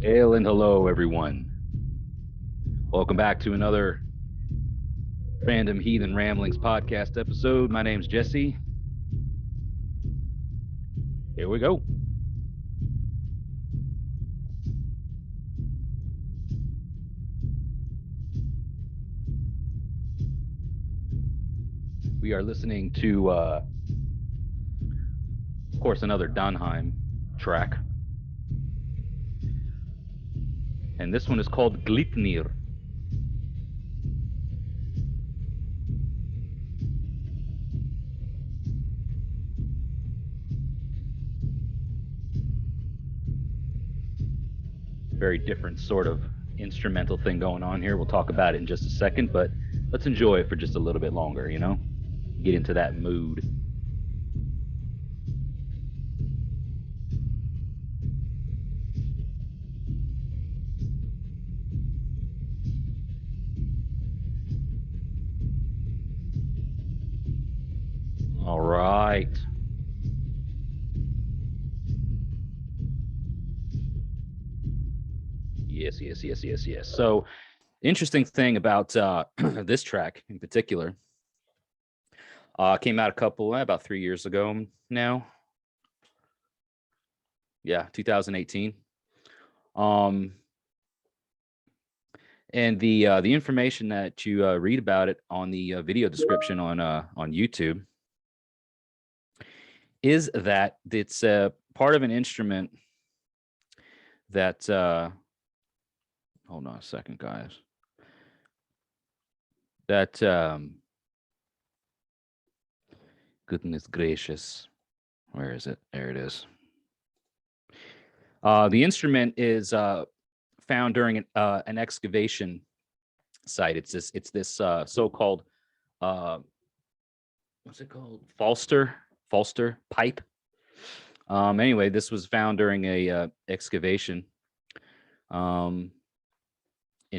Hail and hello, everyone. Welcome back to another Random Heathen Ramblings podcast episode. My name's Jesse. Here we go. We are listening to, of course, another Donheim track. And this one is called Glitnir. Very different sort of instrumental thing going on here. We'll talk about it in just a second, but let's enjoy it for just a little bit longer, Get into that mood. All right. Yes. So, interesting thing about this track in particular came out about 3 years ago now. Yeah, 2018. And the information that you read about it on the video description on YouTube is that it's part of an instrument that hold on a second, guys. That goodness gracious, where is it? There it is. The instrument is found during an excavation site. It's this so-called what's it called? Falster pipe. Anyway, this was found during a excavation in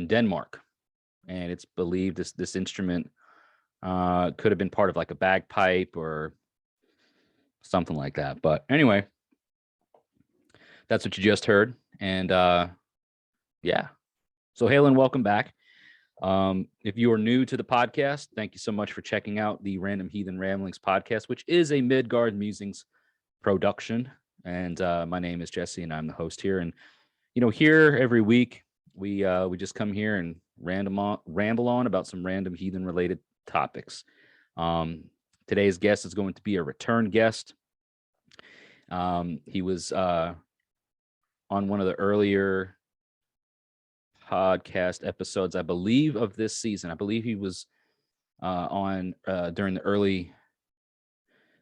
Denmark, and it's believed this instrument could have been part of like a bagpipe or something like that. But anyway, that's what you just heard. And yeah. So Heilung, welcome back. If you are new to the podcast, thank you so much for checking out the Random Heathen Ramblings podcast, which is a Midgard Musings production. And my name is Jesse, and I'm the host here. And here every week we just come here and ramble on about some random heathen related topics. Today's guest is going to be a return guest. He was on one of the earlier podcast episodes, I believe, of this season. I believe he was on during the early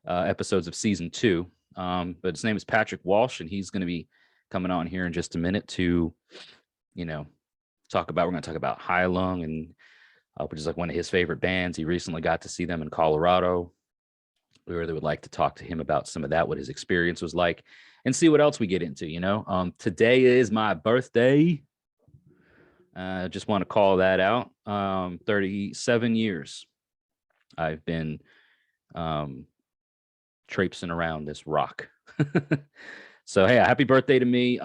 episodes of season 2. But his name is Patrick Walsh, and he's going to be coming on here in just a minute to, we're going to talk about Heilung, and which is like one of his favorite bands. He recently got to see them in Colorado. We really would like to talk to him about some of that, what his experience was like, and see what else we get into. Today is my birthday. Just want to call that out. 37 years I've been traipsing around this rock. So, hey, happy birthday to me.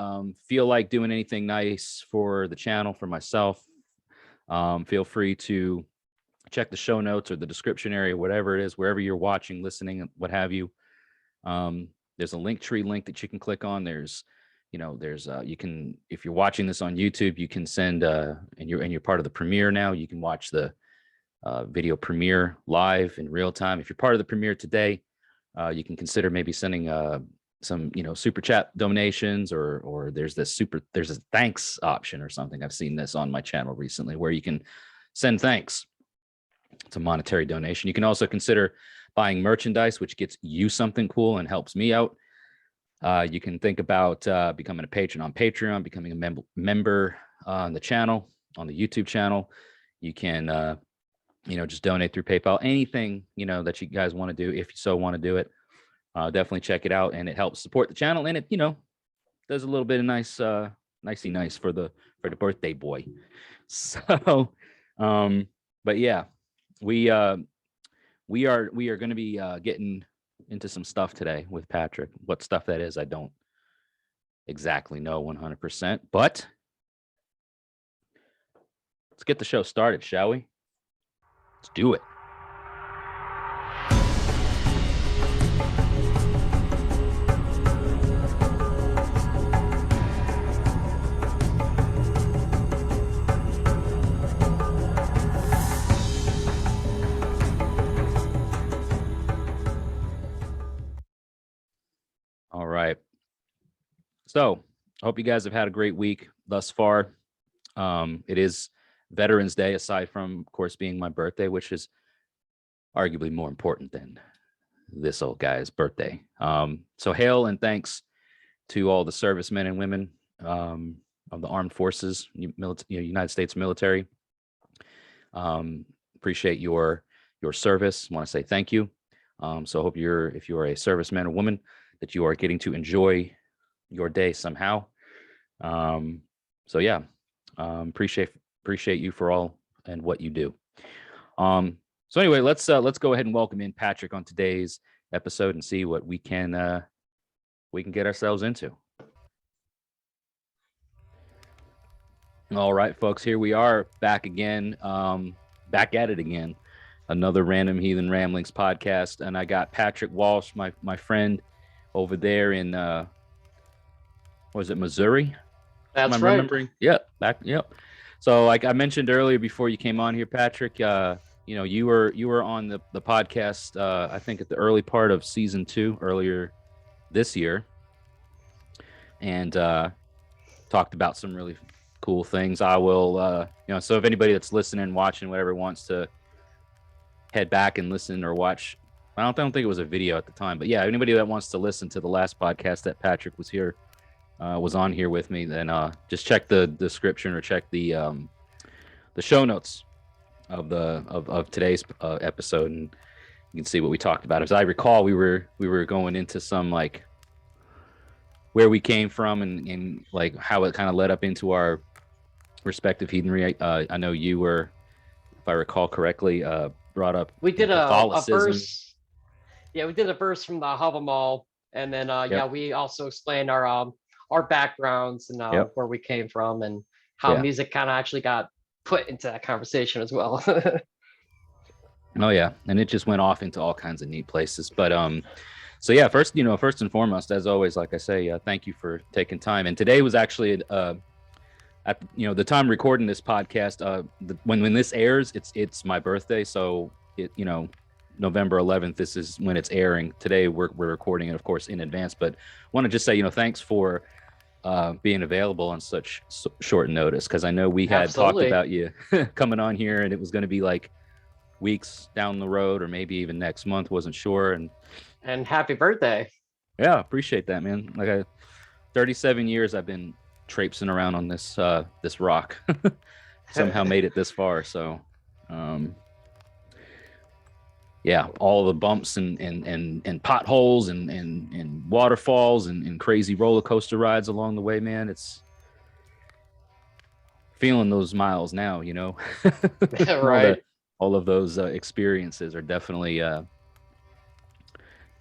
Feel like doing anything nice for the channel, for myself. Feel free to check the show notes or the description area, whatever it is, wherever you're watching, listening, what have you. There's a Linktree link that you can click on. There's you can, if you're watching this on YouTube, you can send and you're part of the premiere now. You can watch the video premiere live in real time. If you're part of the premiere today, you can consider maybe sending some super chat donations, or there's a thanks option or something. I've seen this on my channel recently where you can send thanks. It's a monetary donation. You can also consider buying merchandise, which gets you something cool and helps me out. You can think about becoming a patron on Patreon, becoming a member on the channel, on the YouTube channel. You can, just donate through PayPal, anything, that you guys want to do, if you so want to do it. Definitely check it out, and it helps support the channel, and it, does a little bit of nice for the birthday boy. So, but yeah, we are going to be getting into some stuff today with Patrick. What stuff that is, I don't exactly know 100%. But let's get the show started, shall we? Let's do it. All right. So I hope you guys have had a great week thus far. It is Veterans Day, aside from, of course, being my birthday, which is arguably more important than this old guy's birthday. So hail and thanks to all the servicemen and women of the armed forces, United States military. Appreciate your service. Want to say thank you. So I hope if you're a serviceman or woman, that you are getting to enjoy your day somehow. So yeah, appreciate you for all and what you do. So anyway, let's go ahead and welcome in Patrick on today's episode and see what we can get ourselves into. All right, folks, here we are back again, back at it again. Another Random Heathen Ramblings podcast, and I got Patrick Walsh, my friend, over there in was it Missouri? That's Am I right. remembering? Yep. So like I mentioned earlier before you came on here, Patrick, you were on the podcast I think at the early part of season 2 earlier this year, and talked about some really cool things. I will so if anybody that's listening, watching, whatever, wants to head back and listen or watch, I don't think it was a video at the time, but yeah, anybody that wants to listen to the last podcast that Patrick was here was on here with me, then just check the description or check the show notes of today's episode, and you can see what we talked about. As I recall, we were going into some like where we came from and like how it kind of led up into our respective heathenry. I know you were, if I recall correctly, brought up we did a Catholicism. verse. Yeah, we did a verse from the Havamal, and then yeah, we also explained our backgrounds and where we came from and how music kind of actually got put into that conversation as well. Oh yeah, and it just went off into all kinds of neat places. But so yeah, first and foremost, as always, like I say, thank you for taking time. And today was actually at the time recording this podcast, when this airs, it's my birthday, so it November 11th, this is when it's airing. Today we're recording it, of course, in advance, but want to just say thanks for being available on such short notice, because I know we had talked about you coming on here, and it was going to be like weeks down the road or maybe even next month, wasn't sure. And happy birthday. Yeah, appreciate that, man. Like 37 years I've been traipsing around on this rock. Somehow made it this far. So yeah, all the bumps and potholes and waterfalls and crazy roller coaster rides along the way, man. It's feeling those miles now, Right. all of those experiences are definitely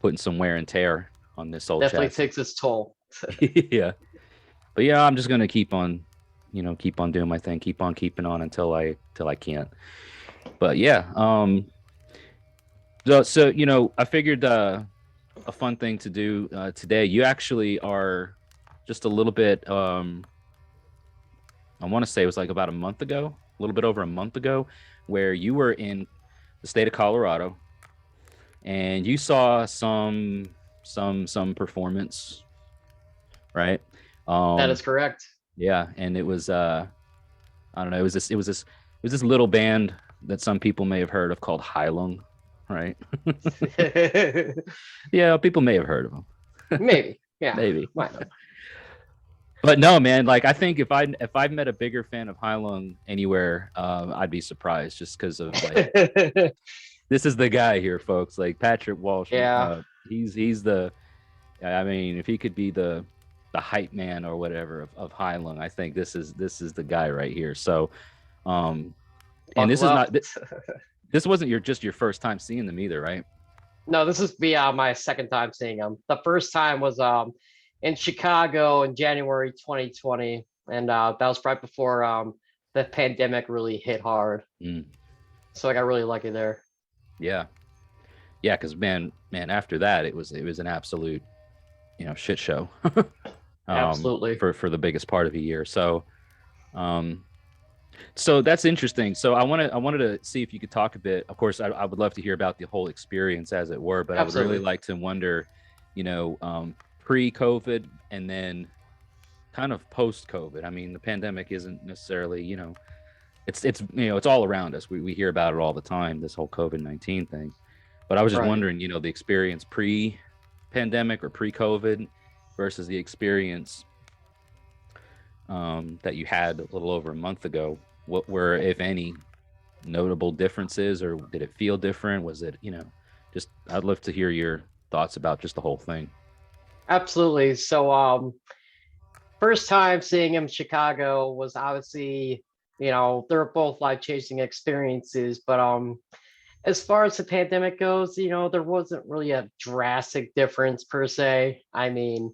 putting some wear and tear on this old definitely chassis. Takes its toll. Yeah, but yeah, I'm just gonna keep on doing my thing, keep on keeping on until I can't. But yeah, so I figured a fun thing to do today. You actually are just a little bit. I want to say it was like about a month ago, a little bit over a month ago, where you were in the state of Colorado, and you saw some performance, right? That is correct. Yeah, and it was I don't know, it was this little band that some people may have heard of called Heilung, right? Yeah, people may have heard of them. Maybe, yeah, maybe. Why not? But no, man, like I think if I've met a bigger fan of Heilung anywhere, I'd be surprised, just because of like this is the guy here, folks. Like Patrick Walsh. Yeah, he's the. I mean, if he could be the hype man or whatever of Heilung, I think this is the guy right here. So, and this is not. This wasn't your first time seeing them either, right? No, this is my second time seeing them. The first time was in Chicago in January 2020, and that was right before the pandemic really hit hard. So I got really lucky there. Yeah, because man, after that it was an absolute, shit show. Absolutely. For the biggest part of a year. So so that's interesting. So I wanted to see if you could talk a bit. Of course, I would love to hear about the whole experience, as it were, but Absolutely. I would really like to wonder, pre-COVID and then kind of post-COVID. I mean, the pandemic isn't necessarily, it's all around us. We hear about it all the time, this whole COVID-19 thing. But I was just wondering, the experience pre-pandemic or pre-COVID versus the experience that you had a little over a month ago. What were, if any, notable differences, or did it feel different? Was it, just, I'd love to hear your thoughts about just the whole thing. Absolutely. So first time seeing him in Chicago was obviously, they're both life-changing experiences, but as far as the pandemic goes, there wasn't really a drastic difference per se. I mean,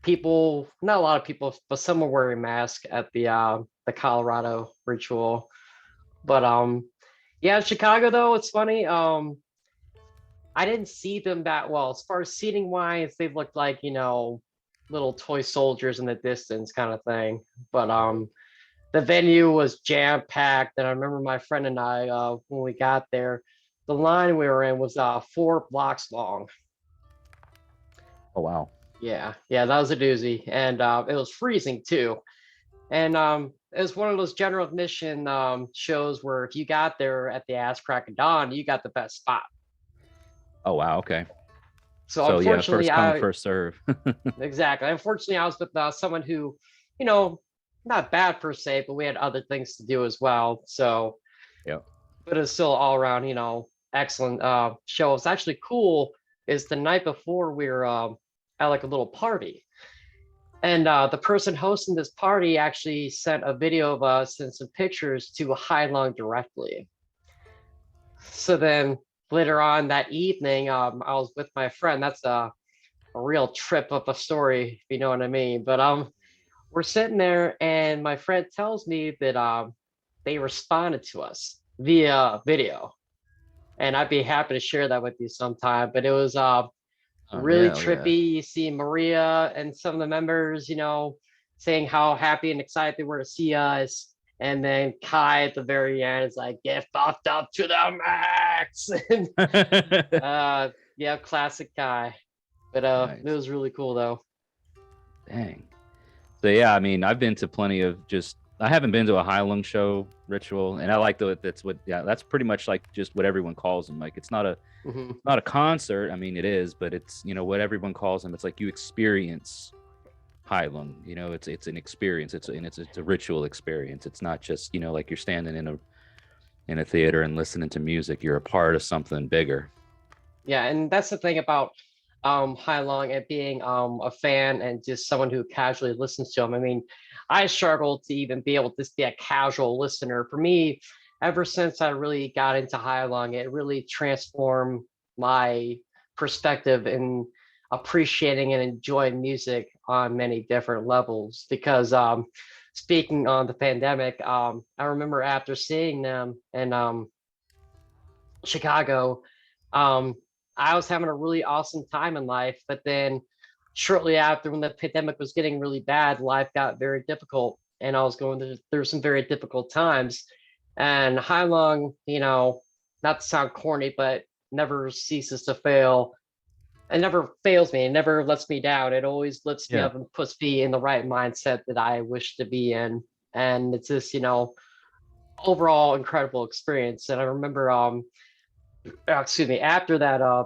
people, not a lot of people, but some were wearing masks at the Colorado ritual. But yeah, Chicago though, it's funny. I didn't see them that well. As far as seating wise, they looked like, little toy soldiers in the distance kind of thing. But the venue was jam packed, and I remember my friend and I, when we got there, the line we were in was 4 blocks long. Oh wow. Yeah, that was a doozy, and it was freezing too. And it was one of those general admission shows where if you got there at the ass crack of dawn, you got the best spot. Oh wow, okay. So unfortunately, first come, first serve. Exactly. Unfortunately, I was with someone who, not bad per se, but we had other things to do as well. So yeah, but it's still all around, excellent show. It's actually cool. Is the night before we were at like a little party, and the person hosting this party actually sent a video of us and some pictures to Heilung directly. So then later on that evening, I was with my friend. That's a real trip of a story, if you know what I mean. But we're sitting there, and my friend tells me that they responded to us via video, and I'd be happy to share that with you sometime. But it was really trippy. Yeah. You see Maria and some of the members, saying how happy and excited they were to see us. And then Kai at the very end is like, "Get fucked up to the max." Yeah, classic Kai. But nice. It was really cool though. Dang. So yeah, I mean, I've been to plenty of I haven't been to a Heilung show ritual, and I like that's pretty much like just what everyone calls them. Like it's not a not a concert. I mean, it is, but it's what everyone calls them. It's like you experience Heilung. It's an experience. It's a ritual experience. It's not just like you're standing in a theater and listening to music. You're a part of something bigger. Yeah, and that's the thing about Heilung and being a fan and just someone who casually listens to them. I mean, I struggled to even be able to be a casual listener. For me, ever since I really got into Heilung, it really transformed my perspective in appreciating and enjoying music on many different levels. Because speaking on the pandemic, I remember after seeing them in Chicago, I was having a really awesome time in life, but then shortly after, when the pandemic was getting really bad, life got very difficult, and I was going through some very difficult times. And Heilung, not to sound corny, but never ceases to fail. It never fails me. It never lets me down. It always lifts me up and puts me in the right mindset that I wish to be in. And it's this, overall incredible experience. And I remember, after that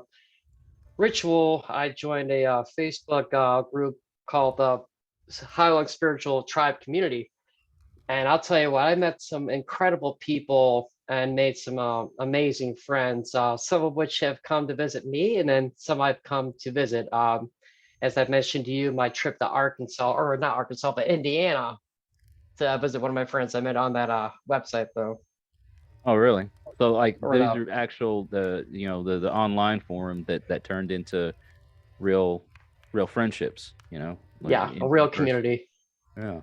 ritual, I joined a Facebook group called the Heilung Spiritual Tribe Community. And I'll tell you what, I met some incredible people and made some amazing friends, some of which have come to visit me, and then some I've come to visit. As I mentioned to you, my trip to Arkansas, or not Arkansas, but Indiana, to visit one of my friends I met on that website, though. Oh, really? So like those are actual the online forum that turned into real real friendships, you know. Yeah, a real community. Yeah,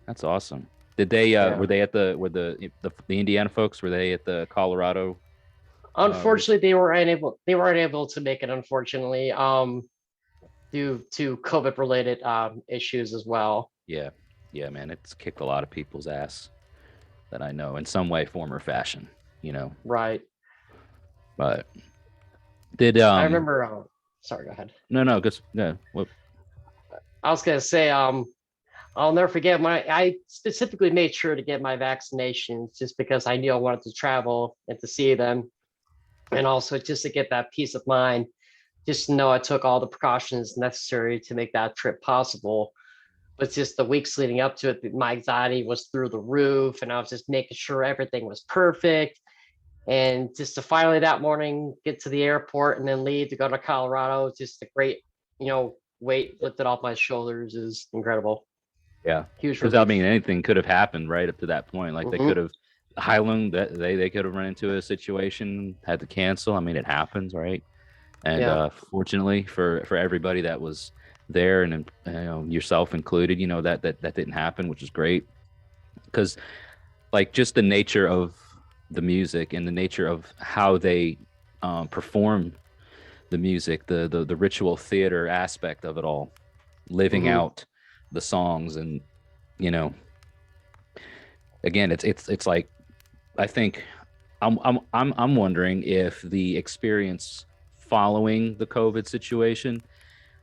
that's awesome. Did they were they at the Indiana folks, were they at the Colorado? Unfortunately, they were unable to make it, unfortunately, due to COVID related issues as well. Yeah, man, it's kicked a lot of people's ass that I know in some way, form, or fashion, you know. Right. But did I remember sorry, go ahead. No, just no. What? I was gonna say, I'll never forget when I specifically made sure to get my vaccinations just because I knew I wanted to travel and to see them. And also just to get that peace of mind, just to know I took all the precautions necessary to make that trip possible. But just the weeks leading up to it, my anxiety was through the roof, and I was just making sure everything was perfect. And just to finally that morning get to the airport and then leave to go to Colorado, just a great, weight lifted off my shoulders is incredible. Yeah, huge. Because I mean, anything could have happened right up to that point. Like they could have Heilung, that they could have run into a situation, had to cancel. I mean, it happens, right? And fortunately for everybody that was there, and yourself included, that didn't happen, which is great. Because like just the nature of the music and the nature of how they perform the music, the ritual theater aspect of it all, living out the songs, and again, it's like, I think I'm wondering if the experience following the COVID situation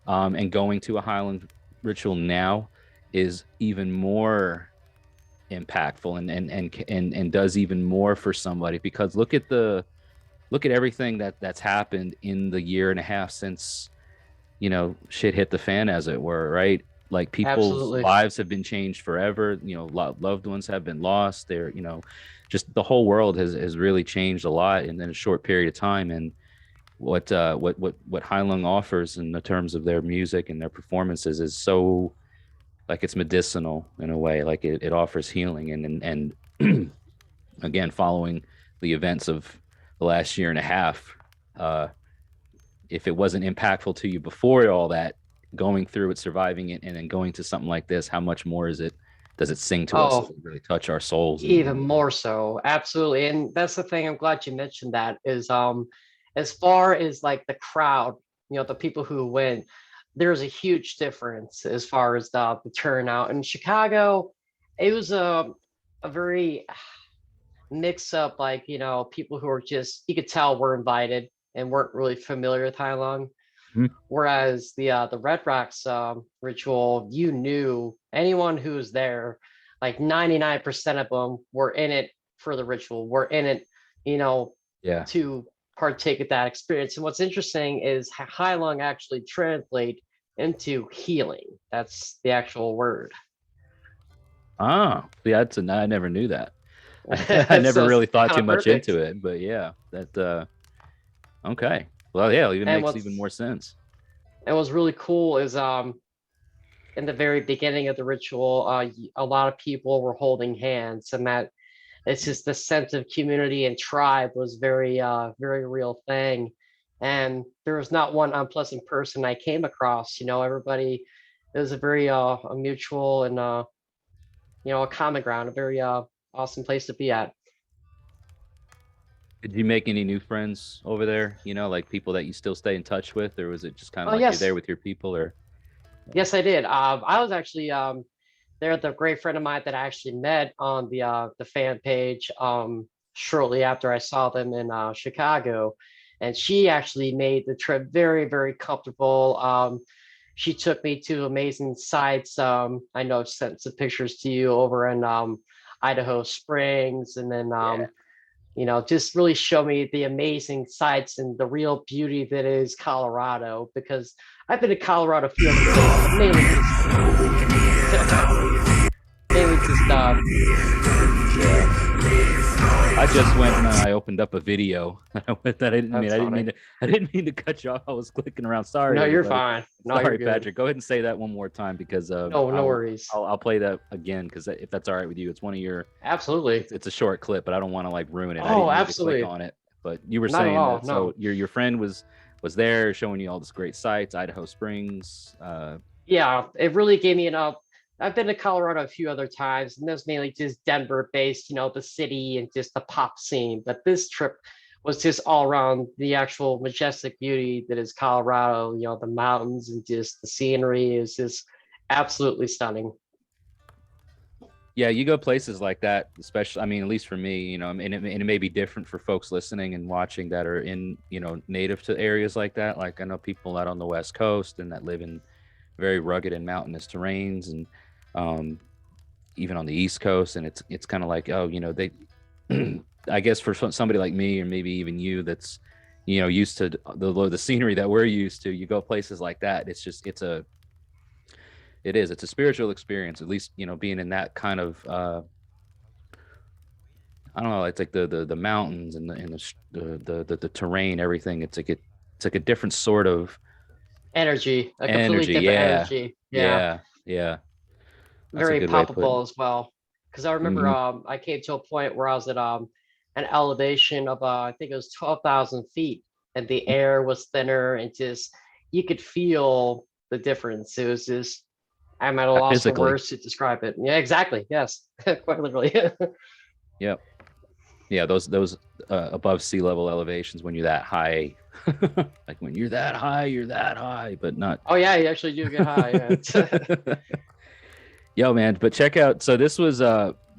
and going to a Highland ritual now is even more impactful and does even more for somebody, because look at everything that's happened in the year and a half since shit hit the fan, as it were, right? Like people's lives have been changed forever. Loved ones have been lost. They're just the whole world has really changed a lot in a short period of time. And what Heilung offers in the terms of their music and their performances is so, like, it's medicinal in a way. Like it offers healing, and again, following the events of the last year and a half, if it wasn't impactful to you before all that, going through it, surviving it, and then going to something like this, how much more does it sing to us? Does it really touch our souls? Even more so, absolutely. And that's the thing, I'm glad you mentioned that, is as far as like the crowd, the people who went, there's a huge difference as far as the turnout. In Chicago, it was a very mix up, like, people who are just, you could tell were invited and weren't really familiar with Heilung. Whereas the Red Rocks ritual, you knew anyone who was there, like 99% of them were in it for the ritual, were in it, to partake of that experience. And what's interesting is Heilung actually translate into healing. That's the actual word. Yeah, I never knew that. I never really thought too much into it, but yeah, that okay. Well, yeah, it even makes even more sense. And what's really cool is in the very beginning of the ritual, a lot of people were holding hands, and that it's just the sense of community and tribe was very real thing. And there was not one unpleasant person I came across. Everybody, it was a very a mutual and a common ground, a very awesome place to be at. Did you make any new friends over there? Like people that you still stay in touch with, or was it just kind of like you're there with your people? Or yes, I did. I was actually there with a great friend of mine that I actually met on the fan page shortly after I saw them in Chicago, and she actually made the trip very, very comfortable. She took me to amazing sites. I know I've sent some pictures to you over in Idaho Springs, and then just really show me the amazing sights and the real beauty that is Colorado, because I've been to Colorado a few other places, but mainly I just went and I opened up a video. I didn't mean to cut you off. I was clicking around. Sorry. No, you're fine. No, sorry, Patrick. Go ahead and say that one more time, because no worries. I'll play that again, because if that's all right with you, it's one of your. Absolutely. It's a short clip, but I don't want to like ruin it. Oh, absolutely. Click on it, but you were saying that. So your friend was was there, showing you all this great sights, Idaho Springs. Yeah, it really gave me I've been to Colorado a few other times, and that's mainly just Denver based, the city and just the pop scene. But this trip was just all around the actual majestic beauty that is Colorado, the mountains and just the scenery is just absolutely stunning. Yeah, you go places like that, especially, I mean, at least for me, and it may be different for folks listening and watching that are in, native to areas like that. Like I know people out on the West Coast and that live in very rugged and mountainous terrains, and even on the East Coast, and it's kind of like, oh, they I guess for somebody like me, or maybe even you, that's used to the scenery that we're used to, you go places like that, it's a spiritual experience, at least being in that kind of I don't know, it's like the mountains and the terrain, everything. It's like a different sort of energy, a completely energy. different Yeah, energy. yeah. That's a Very good way of putting palpable it. as well. Because I remember Mm-hmm. I came to a point where I was at an elevation of I think it was 12,000 feet, and the air was thinner, and just you could feel the difference. It was just I'm at a loss for Physically. words to describe it. Yeah, exactly. Yes, quite literally. Yep. Yeah, those above sea level elevations, when you're that high, like when you're that high, but not. Oh yeah, you actually do get high. Yeah. Yo, man, but check out. So this was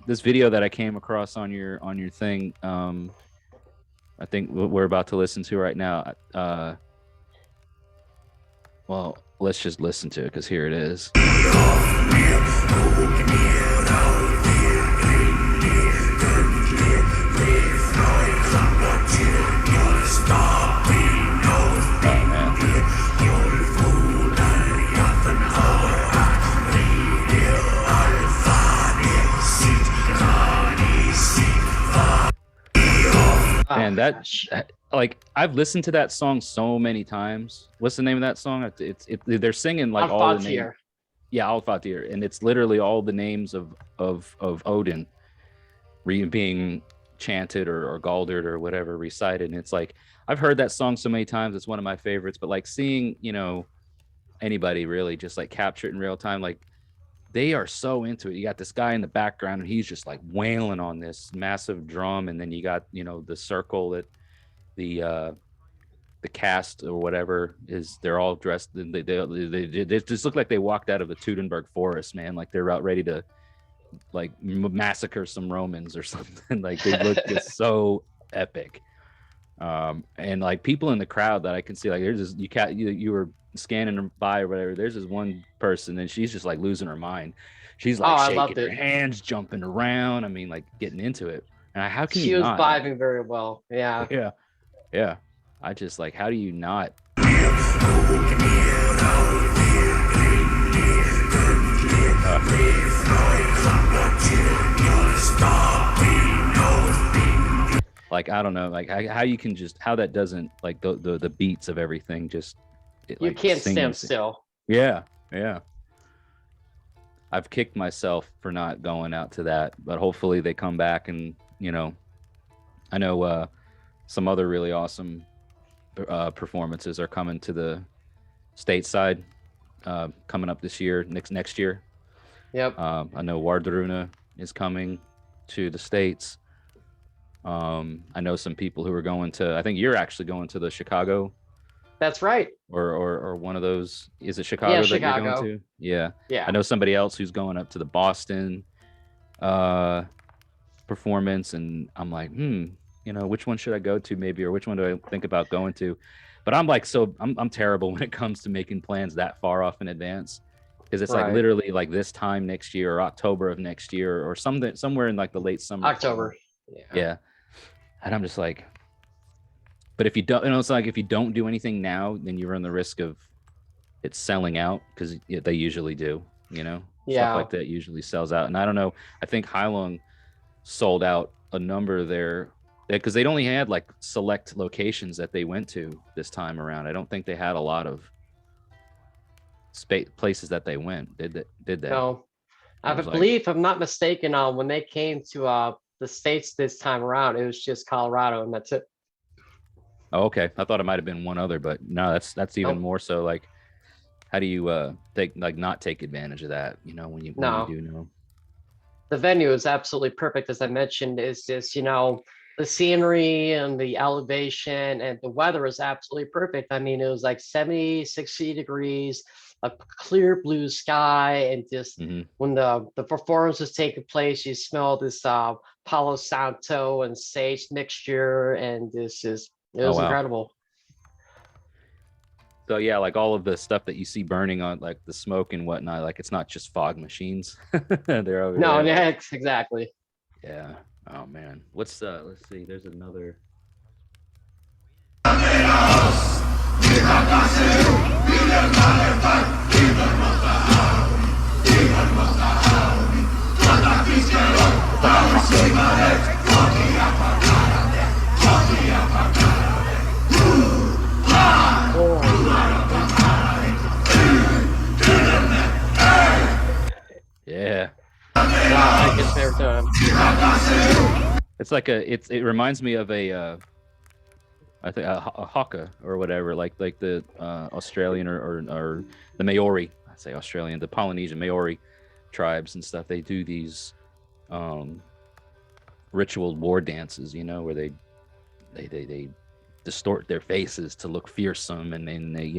this video that I came across on your thing. I think we're about to listen to right now. Well, let's just listen to it because here it is. And like I've listened to that song so many times. What's the name of that song? They're singing like all the names. Yeah, Alfatir, and it's literally all the names of Odin being chanted or galdered or whatever recited. And it's like I've heard that song so many times. It's one of my favorites. But like seeing anybody really just like capture it in real time, like they are so into it. You got this guy in the background and he's just like wailing on this massive drum, and then you got the circle that the cast or whatever is. They're all dressed, they just look like they walked out of the Teutoburg forest, man. Like they're out ready to like massacre some Romans or something. Like they look just so epic. And like people in the crowd that I can see, like there's this, you were scanning by or whatever, there's this one person and she's just like losing her mind. She's like shaking her hands, jumping around, I mean like getting into it. And how can she was vibing very well. Yeah, I just like, how do you not? Like I don't know, like how you can just, how that doesn't, like the beats of everything just you can't stand still. Yeah. I've kicked myself for not going out to that, but hopefully they come back. And I know some other really awesome performances are coming to the stateside coming up this year, next year. Yep. I know Wardruna is coming to the States. I know some people who are going to, I think you're actually going to the Chicago. That's right. Or one of those. Is it Chicago that Chicago. you're going to? Yeah. Yeah. I know somebody else who's going up to the Boston performance, and I'm like, which one should I go to maybe, or which one do I think about going to? But I'm like, I'm terrible when it comes to making plans that far off in advance, because it's like literally like this time next year or October of next year or somewhere in like the late summer. October. Yeah. And I'm just like, but if you don't, it's like if you don't do anything now, then you run the risk of it selling out, because they usually do, stuff like that usually sells out. And I don't know, I think Heilung sold out a number there, because they'd only had like select locations that they went to this time around. I don't think they had a lot of places that they went. Did they? No, I believe, if I'm not mistaken, when they came to the States this time around, it was just Colorado, and that's it. Oh, okay. I thought it might have been one other, but no, that's even more so. Like, how do you not take advantage of that? You know, when you do know. The venue is absolutely perfect, as I mentioned. Is just the scenery and the elevation and the weather is absolutely perfect. I mean, it was like 70, 60 degrees, a clear blue sky, and just when the performance was taking place, you smell this Palo Santo and sage mixture, and it was incredible. So yeah, like all of the stuff that you see burning on like the smoke and whatnot, like it's not just fog machines. They're over there. Yeah, exactly. Yeah. Oh man. Let's see. There's another. Yeah. I guess every time. It's like it reminds me of a I think a haka or whatever, like the Australian or the Maori. I say Australian, the Polynesian Maori tribes and stuff. They do these ritual war dances, you know, where they distort their faces to look fearsome, and then they,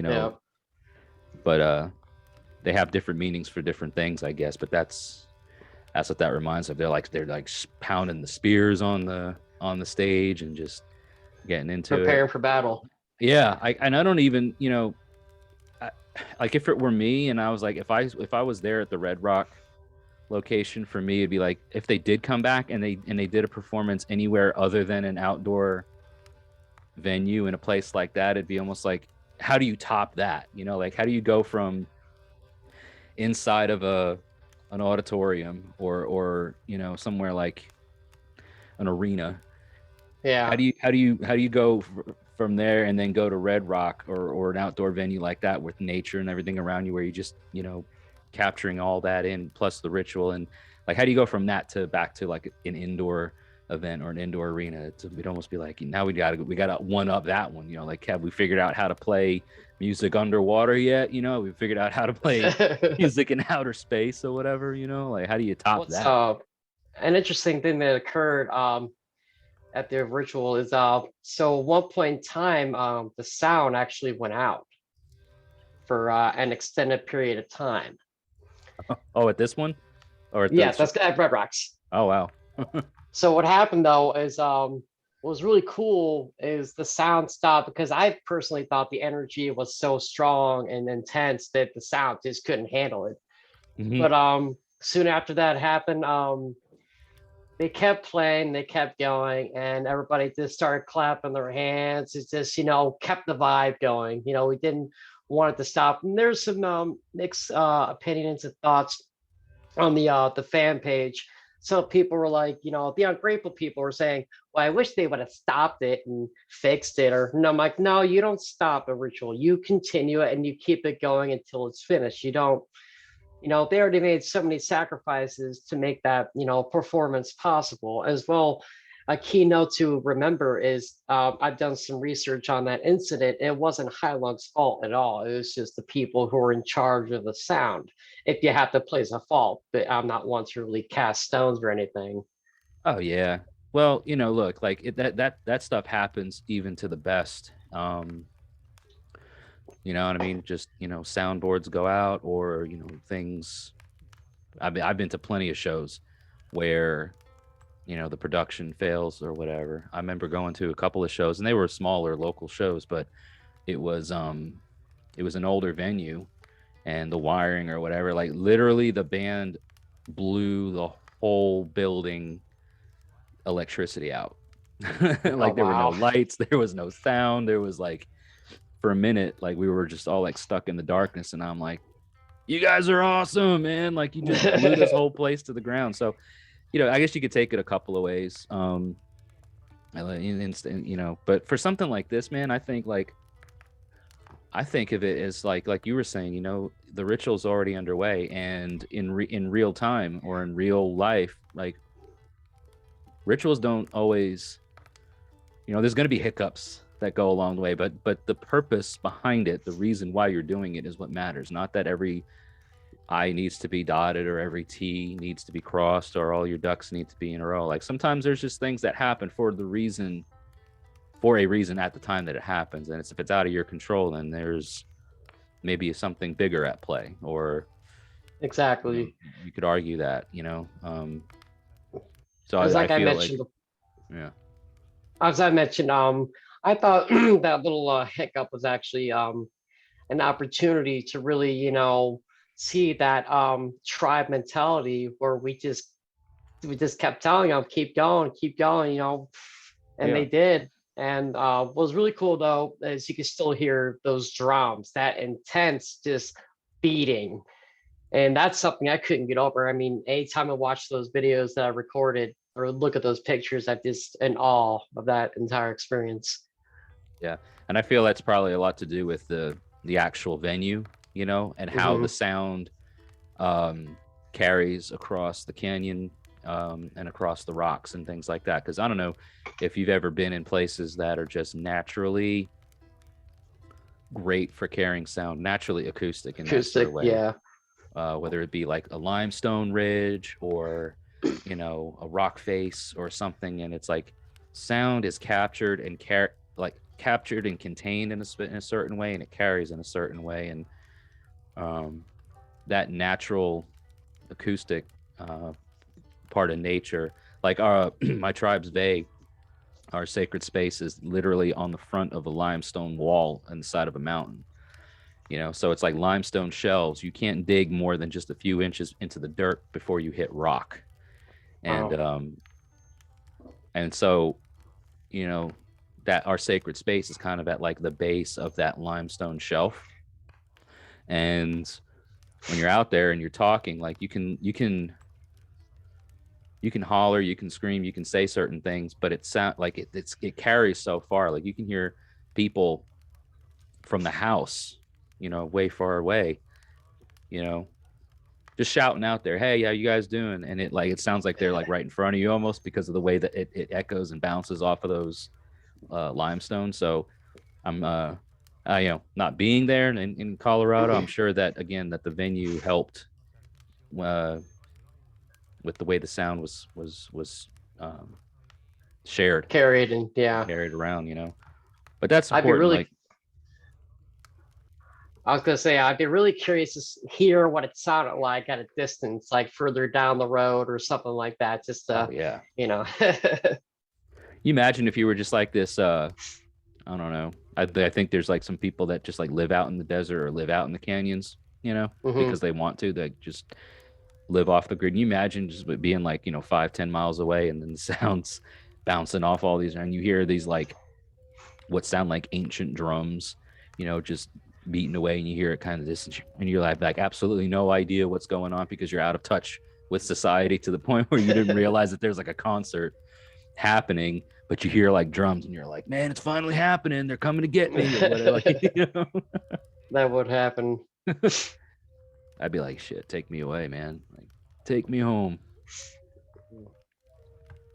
but they have different meanings for different things, I guess. But that's what that reminds of. They're like pounding the spears on the stage and just getting into preparing for battle. Yeah, I don't even, like if it were me and I was like, if I was there at the Red Rock location, for me it'd be like if they did come back and they did a performance anywhere other than an outdoor venue in a place like that, it'd be almost like, how do you top that? Like how do you go from inside of an auditorium or somewhere like an arena? Yeah. How do you go from there and then go to Red Rock or an outdoor venue like that with nature and everything around you, where you just capturing all that in, plus the ritual, and like how do you go from that to back to like an indoor event or an indoor arena? It'd almost be like, now we gotta one up that one. Like, have we figured out how to play music underwater yet? We figured out how to play music in outer space or whatever. Like how do you top that? An interesting thing that occurred at the ritual is so at one point in time the sound actually went out for an extended period of time. Oh, at this one? Or yes, that's at Red Rocks. Oh wow. So what happened though is what was really cool is the sound stopped, because I personally thought the energy was so strong and intense that the sound just couldn't handle it. But soon after that happened, they kept playing, they kept going, and everybody just started clapping their hands. It just, kept the vibe going. We didn't want it to stop. And there's some mixed opinions and thoughts on the fan page. So people were like, the ungrateful people were saying, well, I wish they would have stopped it and fixed it. And I'm like, no, you don't stop a ritual. You continue it and you keep it going until it's finished. You don't, they already made so many sacrifices to make that, performance possible as well. A key note to remember is I've done some research on that incident. It wasn't Heilung's fault at all. It was just the people who were in charge of the sound. If you have to place a fault, but I'm not one to really cast stones or anything. Oh yeah. Well, look, like that stuff happens even to the best. You know what I mean? Just, soundboards go out, or, things. I've been to plenty of shows where, the production fails or whatever. I remember going to a couple of shows, and they were smaller local shows, but it was an older venue, and the wiring or whatever, like literally the band blew the whole building electricity out. Like there were no lights, there was no sound, there was like, for a minute, like we were just all like stuck in the darkness, and I'm like, you guys are awesome, man, like you just blew this whole place to the ground. So I guess you could take it a couple of ways. But for something like this, man, I think of it as like you were saying, the ritual's already underway, and in real time or in real life, like rituals don't always, there's going to be hiccups that go along the way, but the purpose behind it, the reason why you're doing it is what matters. Not that every I needs to be dotted or every T needs to be crossed or all your ducks need to be in a row. Like sometimes there's just things that happen for a reason at the time that it happens. And if it's out of your control, then there's maybe something bigger at play, or exactly. You could argue that, so I feel mentioned, yeah. As I mentioned, I thought that little hiccup was actually an opportunity to really, see that tribe mentality where we just kept telling them, keep going, and they did. And what was really cool though is you could still hear those drums, that intense just beating. And that's something I couldn't get over. I mean, anytime I watch those videos that I recorded or look at those pictures, I'm just in awe of that entire experience. Yeah. And I feel that's probably a lot to do with the actual venue, and how the sound carries across the canyon and across the rocks and things like that. Because I don't know if you've ever been in places that are just naturally great for carrying sound, naturally acoustic in that sort of way. Yeah. Whether it be like a limestone ridge or a rock face or something, and it's like sound is captured and captured and contained in a certain way, and it carries in a certain way, and that natural acoustic part of nature, like our my tribe's vey, our sacred space, is literally on the front of a limestone wall on the side of a mountain. So it's like limestone shelves. You can't dig more than just a few inches into the dirt before you hit rock. And and so, that our sacred space is kind of at like the base of that limestone shelf. And when you're out there and you're talking, like you can holler, you can scream, you can say certain things, but it sound like it carries so far. Like you can hear people from the house, way far away, just shouting out there, hey, how you guys doing? And it sounds like they're like right in front of you almost, because of the way that it echoes and bounces off of those limestone. So I'm not being there in Colorado, I'm sure that again that the venue helped with the way the sound was shared, carried around, but that's important. I was gonna say, I'd be really curious to hear what it sounded like at a distance, like further down the road or something like that. Just You imagine if you were just like this, I don't know. I think there's like some people that just like live out in the desert or live out in the canyons, because they want to. They just live off the grid. And you imagine just being like, 5-10 miles away, and then the sounds bouncing off all these, and you hear these like what sound like ancient drums, just beating away, and you hear it kind of distant, and you're like absolutely no idea what's going on because you're out of touch with society to the point where you didn't realize that there's like a concert happening, but you hear like drums and you're like, man, it's finally happening, they're coming to get me, or whatever. That would happen. I'd be like, shit, take me away, man, like take me home.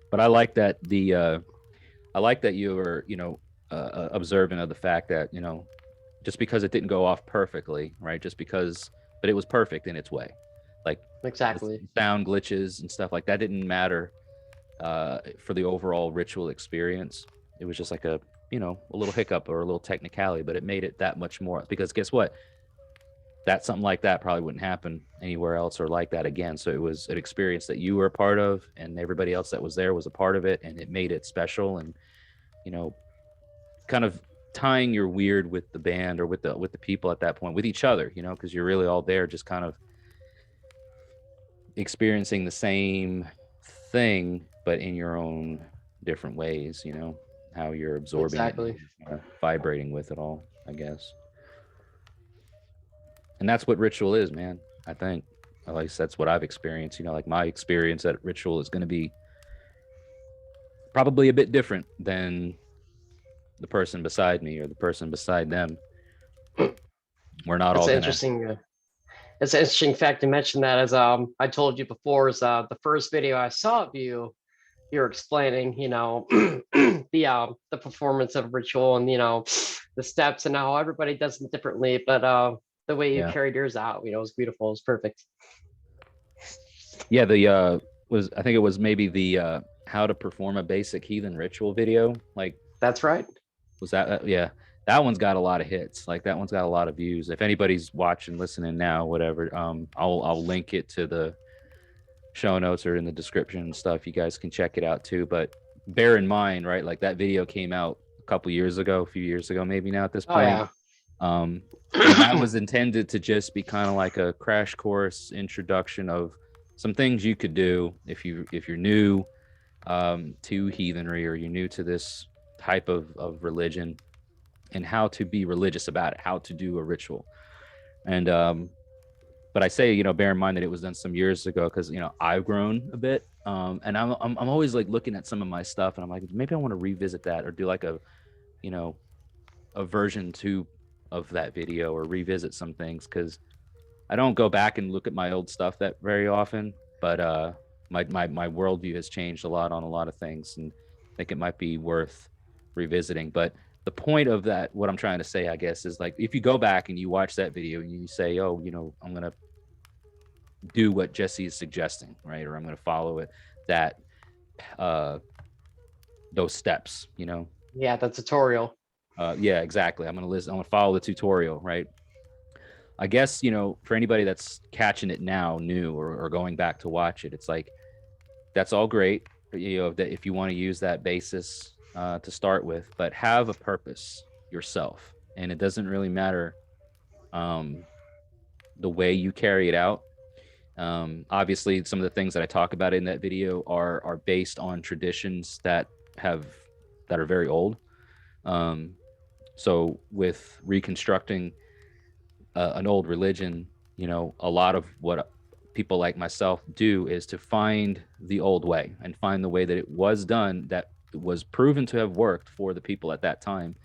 But I like that you were observant of the fact that just because it didn't go off perfectly, right, but it was perfect in its way. Like exactly, sound glitches and stuff like that didn't matter for the overall ritual experience. It was just like a little hiccup or a little technicality, but it made it that much more, because guess what, something like that probably wouldn't happen anywhere else or like that again. So it was an experience that you were a part of, and everybody else that was there was a part of it, and it made it special. And kind of tying your weird with the band or with the people at that point, with each other, because you're really all there just kind of experiencing the same thing, but in your own different ways, how you're absorbing it, vibrating with it all, I guess. And that's what ritual is, man. I think, at least that's what I've experienced. Like my experience at ritual is going to be probably a bit different than the person beside me or the person beside them. We're not all interesting. It's an interesting fact to mention that, as I told you before, is the first video I saw of you you're explaining, the performance of ritual and the steps and how everybody does it differently, but the way you Yeah. carried yours out, was beautiful. It was perfect. Yeah, the I think it was maybe the how to perform a basic heathen ritual video. Like, that's right. Was that yeah, that one's got a lot of hits. Like, that one's got a lot of views. If anybody's watching, listening now, whatever, I'll link it to the show notes or in the description and stuff. You guys can check it out too. But bear in mind, right, like that video came out a few years ago, maybe now at this point. And that was intended to just be kind of like a crash course introduction of some things you could do if you're new to heathenry, or you're new to this type of religion, and how to be religious about it, how to do a ritual. And but I say, bear in mind that it was done some years ago, because I've grown a bit, and I'm always like looking at some of my stuff, and I'm like, maybe I want to revisit that, or do like a version 2 of that video, or revisit some things, because I don't go back and look at my old stuff that very often, but my worldview has changed a lot on a lot of things, and I think it might be worth revisiting. But the point of that, what I'm trying to say, I guess, is like, if you go back and you watch that video and you say, oh, I'm going to do what Jesse is suggesting, right? Or I'm going to follow it, those steps, Yeah, the tutorial. Yeah, exactly. I'm going to follow the tutorial, right? I guess, for anybody that's catching it now, new, or going back to watch it, it's like, that's all great, that if you want to use that basis to start with, but have a purpose yourself. And it doesn't really matter the way you carry it out. Obviously, some of the things that I talk about in that video are based on traditions that are very old. So with reconstructing an old religion, a lot of what people like myself do is to find the old way, and find the way that it was done, that was proven to have worked for the people at that time,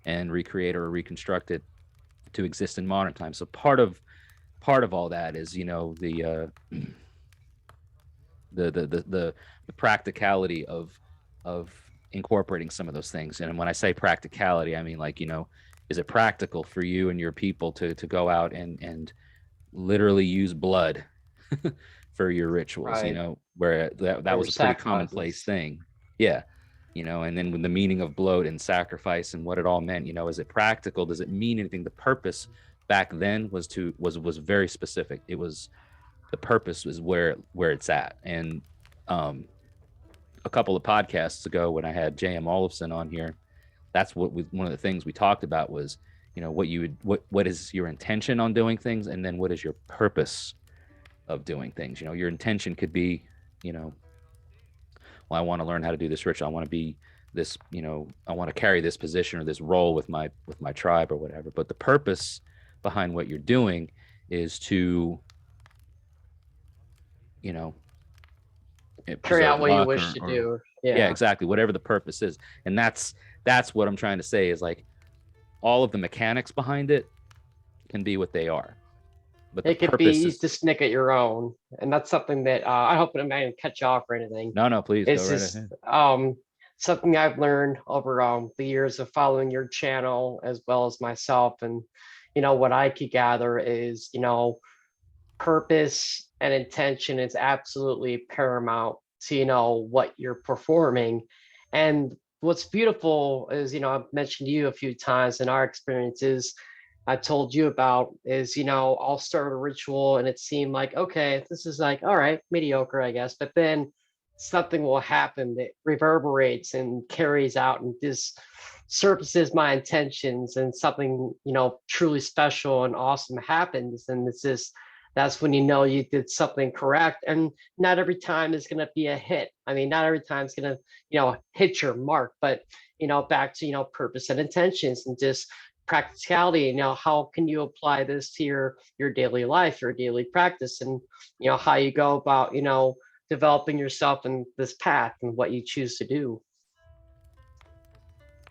and recreate or reconstruct it to exist in modern times. So part of all that is, the practicality of incorporating some of those things. And when I say practicality, I mean, like, is it practical for you and your people to go out and literally use blood for your rituals, right. Where that was a pretty commonplace thing. Yeah. And then with the meaning of blood and sacrifice and what it all meant, is it practical? Does it mean anything? The purpose back then was very specific. It was, the purpose was where it's at. And a couple of podcasts ago, when I had J.M. Olofsson on here, that's one of the things we talked about was, what is your intention on doing things, and then what is your purpose of doing things. Your intention could be, well, I want to learn how to do this ritual. I want to be this, I want to carry this position or this role with my tribe or whatever. But the purpose behind what you're doing is to, carry out what you wish to do. Yeah, exactly. Whatever the purpose is. And that's what I'm trying to say, is like, all of the mechanics behind it can be what they are, but it could be you just nick at your own. And that's something that I hope I'm not going to cut you off or anything. No, please. It's just something I've learned over the years of following your channel, as well as myself. And what I could gather is purpose and intention is absolutely paramount to what you're performing. And what's beautiful is, I've mentioned to you a few times in our experiences, I told you about is, I'll start a ritual and it seemed like, okay, this is like, all right, mediocre, I guess. But then something will happen that reverberates and carries out and just surfaces my intentions, and something, truly special and awesome happens. And it's just, that's when you did something correct. And not every time is going to be a hit. I mean, not every time is going to, hit your mark, but, back to, purpose and intentions and just practicality. How can you apply this to your daily life, your daily practice, and, how you go about, developing yourself in this path and what you choose to do.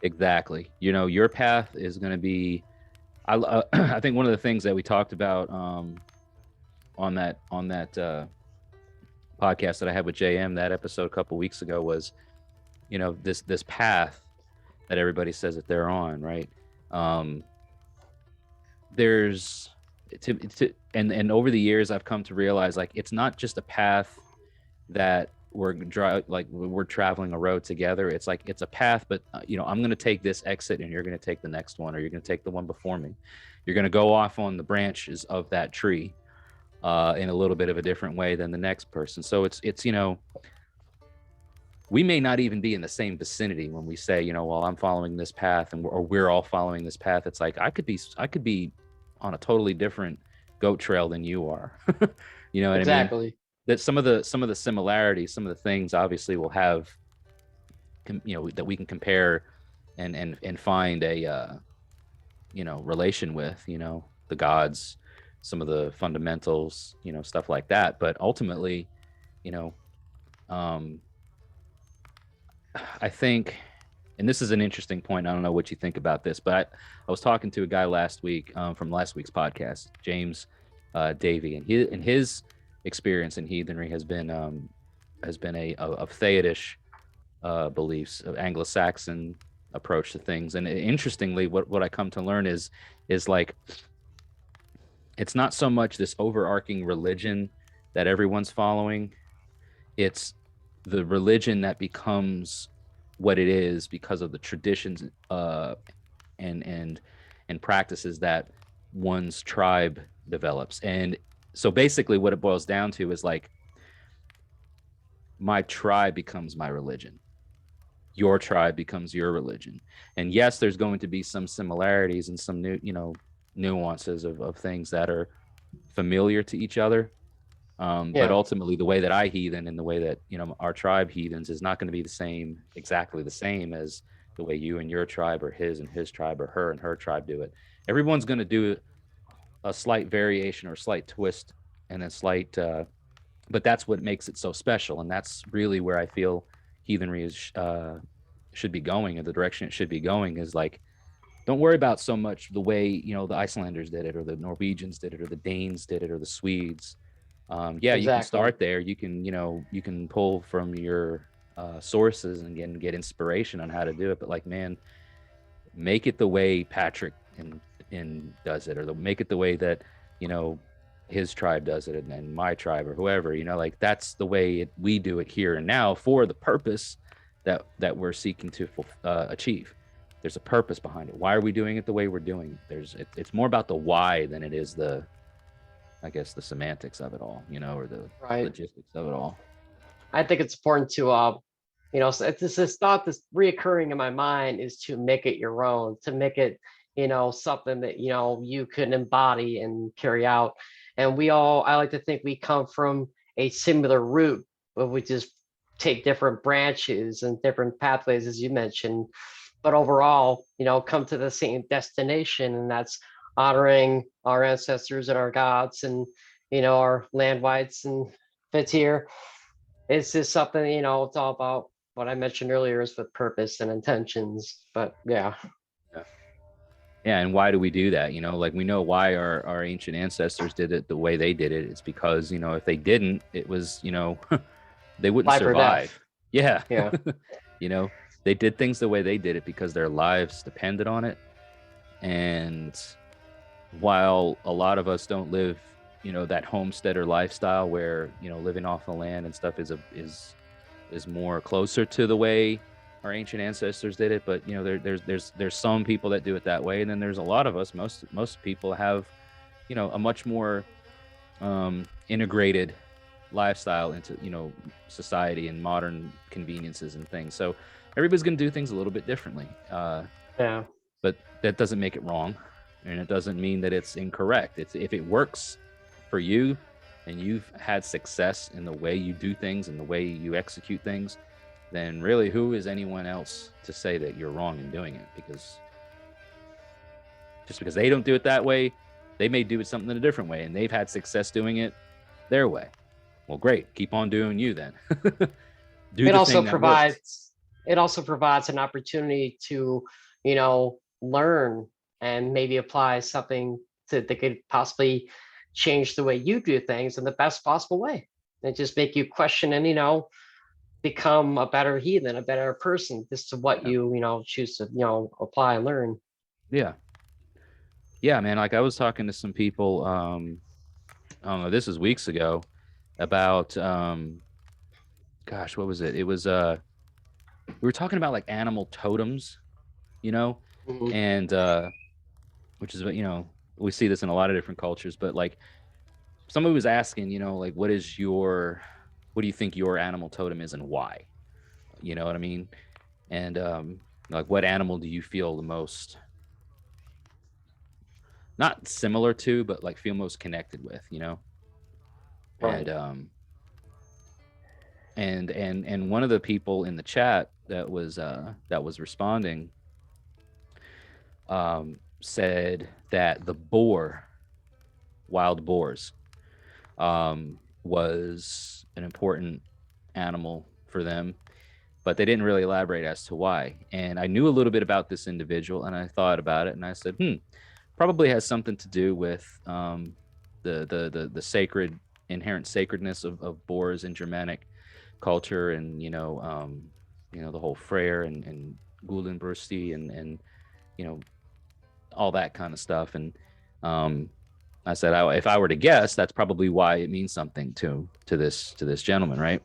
Exactly. Your path is going to be, I think one of the things that we talked about on that podcast that I had with JM, that episode a couple weeks ago, was, this path that everybody says that they're on, right? There's and over the years I've come to realize, like, it's not just a path that we're traveling a road together. It's like, it's a path, but I'm going to take this exit and you're going to take the next one, or you're going to take the one before me. You're going to go off on the branches of that tree in a little bit of a different way than the next person. So it's we may not even be in the same vicinity when we say, well, I'm following this path, or we're all following this path. It's like, I could be on a totally different goat trail than you are. You know what exactly. I mean? That some of the similarities, some of the things obviously will have, that we can compare and find a relation with, the gods, some of the fundamentals, stuff like that. But ultimately, I think, and this is an interesting point, I don't know what you think about this, but I was talking to a guy last week from last week's podcast, James Davey, and his experience in heathenry has been of Theodish beliefs, of Anglo-Saxon approach to things. And interestingly, what I come to learn is like, it's not so much this overarching religion that everyone's following. It's the religion that becomes what it is because of the traditions and practices that one's tribe develops. And so basically what it boils down to is, like, my tribe becomes my religion, your tribe becomes your religion. And yes, there's going to be some similarities and some new nuances of things that are familiar to each other. But ultimately, the way that I heathen and the way that our tribe heathens is not going to be exactly the same as the way you and your tribe, or his and his tribe, or her and her tribe do it. Everyone's going to do a slight variation or slight twist, and then slight, but that's what makes it so special. And that's really where I feel heathenry is should be going, and the direction it should be going is, like, don't worry about so much the way the Icelanders did it, or the Norwegians did it, or the Danes did it, or the Swedes. Exactly. You can start there. You can pull from your sources and get inspiration on how to do it. But, like, man, make it the way Patrick and does it, or make it the way that his tribe does it, and my tribe, or whoever. Like, that's the way we do it here and now, for the purpose that we're seeking to achieve. There's a purpose behind it. Why are we doing it the way we're doing it? It's more about the why than it is the semantics of it all, or the logistics of it all. I think it's important to, so it's this thought that's reoccurring in my mind, is to make it your own, to make it, something that, you can embody and carry out. And I like to think we come from a similar root, but we just take different branches and different pathways, as you mentioned, but overall, come to the same destination, and that's honoring our ancestors and our gods, and our land whites and Fatir. It's just something, it's all about what I mentioned earlier, is with purpose and intentions. But yeah, and why do we do that? Like, we know why our ancient ancestors did it the way they did it. It's because if they didn't, it was they wouldn't survive. Yeah. They did things the way they did it because their lives depended on it. And while a lot of us don't live, that homesteader lifestyle where, living off the land and stuff is more closer to the way our ancient ancestors did it. But, there's some people that do it that way. And then there's a lot of us, most people have, a much more integrated lifestyle into, society and modern conveniences and things. So everybody's going to do things a little bit differently. But that doesn't make it wrong. And it doesn't mean that it's incorrect. If it works for you and you've had success in the way you do things and the way you execute things, then really, who is anyone else to say that you're wrong in doing it? Because just because they don't do it that way, they may do it something in a different way, and they've had success doing it their way. Well, great. Keep on doing you then. It also provides an opportunity to, learn and maybe apply something that could possibly change the way you do things in the best possible way. It just make you question and, become a better heathen, a better person, just to what Yeah. you choose to, apply and learn. Yeah. Yeah, man. Like I was talking to some people, I don't know, this is weeks ago about, gosh, what was it? It was, we were talking about like animal totems, you know, Mhm. and, which is what, we see this in a lot of different cultures, but like somebody was asking, like, what do you think your animal totem is and why? You know what I mean? And, like, what animal do you feel the most, not similar to, but like feel most connected with, Right. And, and one of the people in the chat that was responding, said that the wild boars, was an important animal for them, but they didn't really elaborate as to why. And I knew a little bit about this individual, and I thought about it, and I said, probably has something to do with, the sacred, inherent sacredness of boars in Germanic culture, and the whole Freyr and Gulenbrüsti and you know all that kind of stuff. And, I said, if I were to guess, that's probably why it means something to this gentleman, right?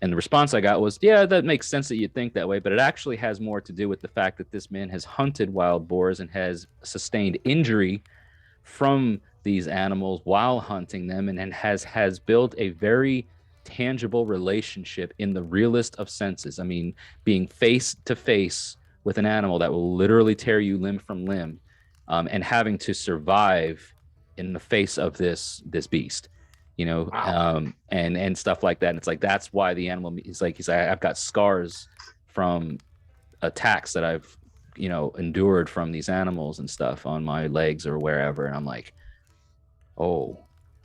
And the response I got was, yeah, that makes sense that you'd think that way, but it actually has more to do with the fact that this man has hunted wild boars and has sustained injury from these animals while hunting them, and has built a very tangible relationship in the realest of senses. I mean, being face to face with an animal that will literally tear you limb from limb, and having to survive in the face of this beast, Wow. and stuff like that. And it's like, that's why the animal, he's like, I've got scars from attacks that I've endured from these animals and stuff on my legs or wherever. And I'm like, oh,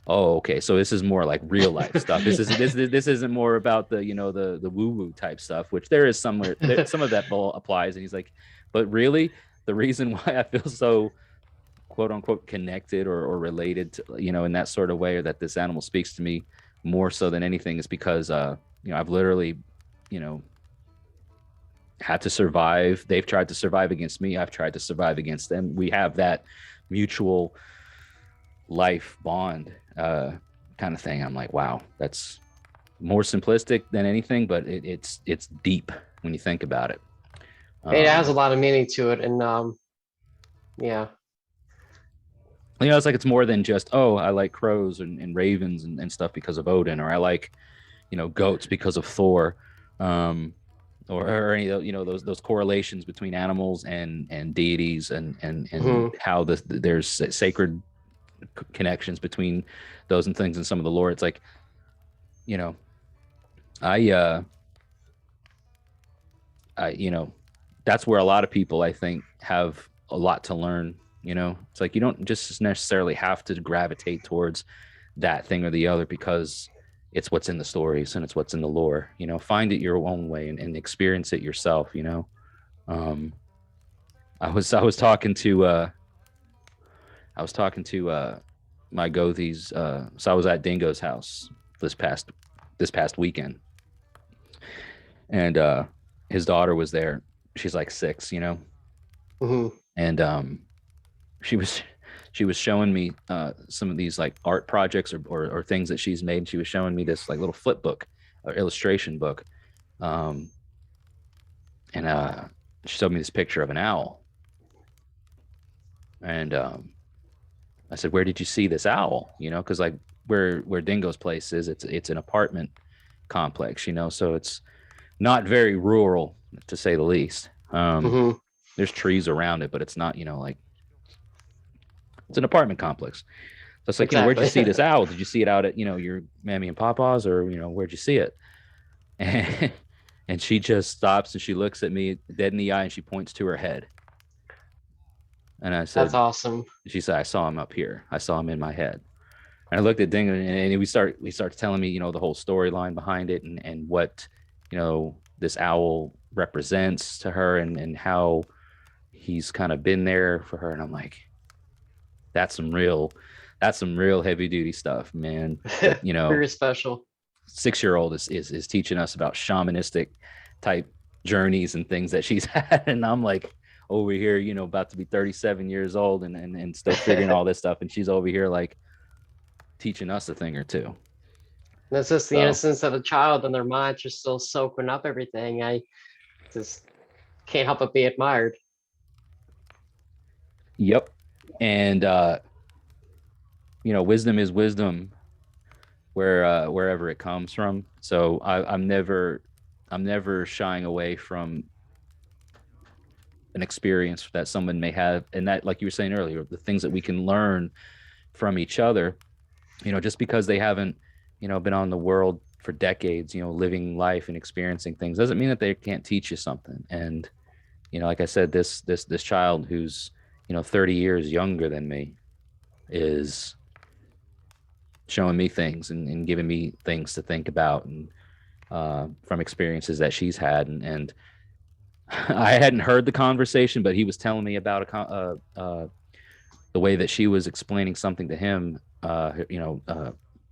okay, so this is more like real life stuff. This isn't more about the woo woo type stuff, which there is somewhere there, some of that applies. And he's like, but really, the reason why I feel so quote unquote connected or related to, in that sort of way, or that this animal speaks to me more so than anything, is because I've literally, you know had to survive. They've tried to survive against me. I've tried to survive against them. We have that mutual life bond, kind of thing. I'm like, wow, that's more simplistic than anything, but it's deep when you think about it. It has a lot of meaning to it, and yeah. It's like, it's more than just, oh, I like crows and ravens and stuff because of Odin, or I like, goats because of Thor, or any of those correlations between animals and deities, and how there's sacred connections between those and things in some of the lore. It's like, I that's where a lot of people, I think, have a lot to learn. It's like, you don't just necessarily have to gravitate towards that thing or the other because it's what's in the stories and it's what's in the lore. Find it your own way and experience it yourself. I was talking to my Gothies. So I was at Dingo's house this past weekend, and his daughter was there. She's like 6, and she was showing me some of these like art projects or things that she's made. She was showing me this like little flip book or illustration book, and she showed me this picture of an owl, and I said, "Where did you see this owl?" Because like where Dingo's place is, it's an apartment complex, so it's not very rural, to say the least. There's trees around it, but it's not, like, it's an apartment complex. So it's like, where'd you see this owl? Did you see it out at, your mammy and papa's, or, where'd you see it? And she just stops and she looks at me dead in the eye and she points to her head. And I said, that's awesome. She said, I saw him up here. I saw him in my head. And I looked at Dingo, and we started telling me, the whole storyline behind it, and what, this owl represents to her, and how he's kind of been there for her. And I'm like, that's some real that's some real heavy duty stuff, man. That, Very special. 6-year-old is teaching us about shamanistic type journeys and things that she's had. And I'm like over here, about to be 37 years old and still figuring all this stuff. And she's over here like teaching us a thing or two. That's just the innocence of a child, and their minds just still soaking up everything. I just can't help but be admired. Yep. And wisdom is wisdom wherever it comes from. So I'm never shying away from an experience that someone may have, and that, like you were saying earlier, the things that we can learn from each other. Just because they haven't been on the world for decades, living life and experiencing things, doesn't mean that they can't teach you something. And like I said, this child who's 30 years younger than me is showing me things and giving me things to think about, and from experiences that she's had. And I hadn't heard the conversation, but he was telling me about the way that she was explaining something to him.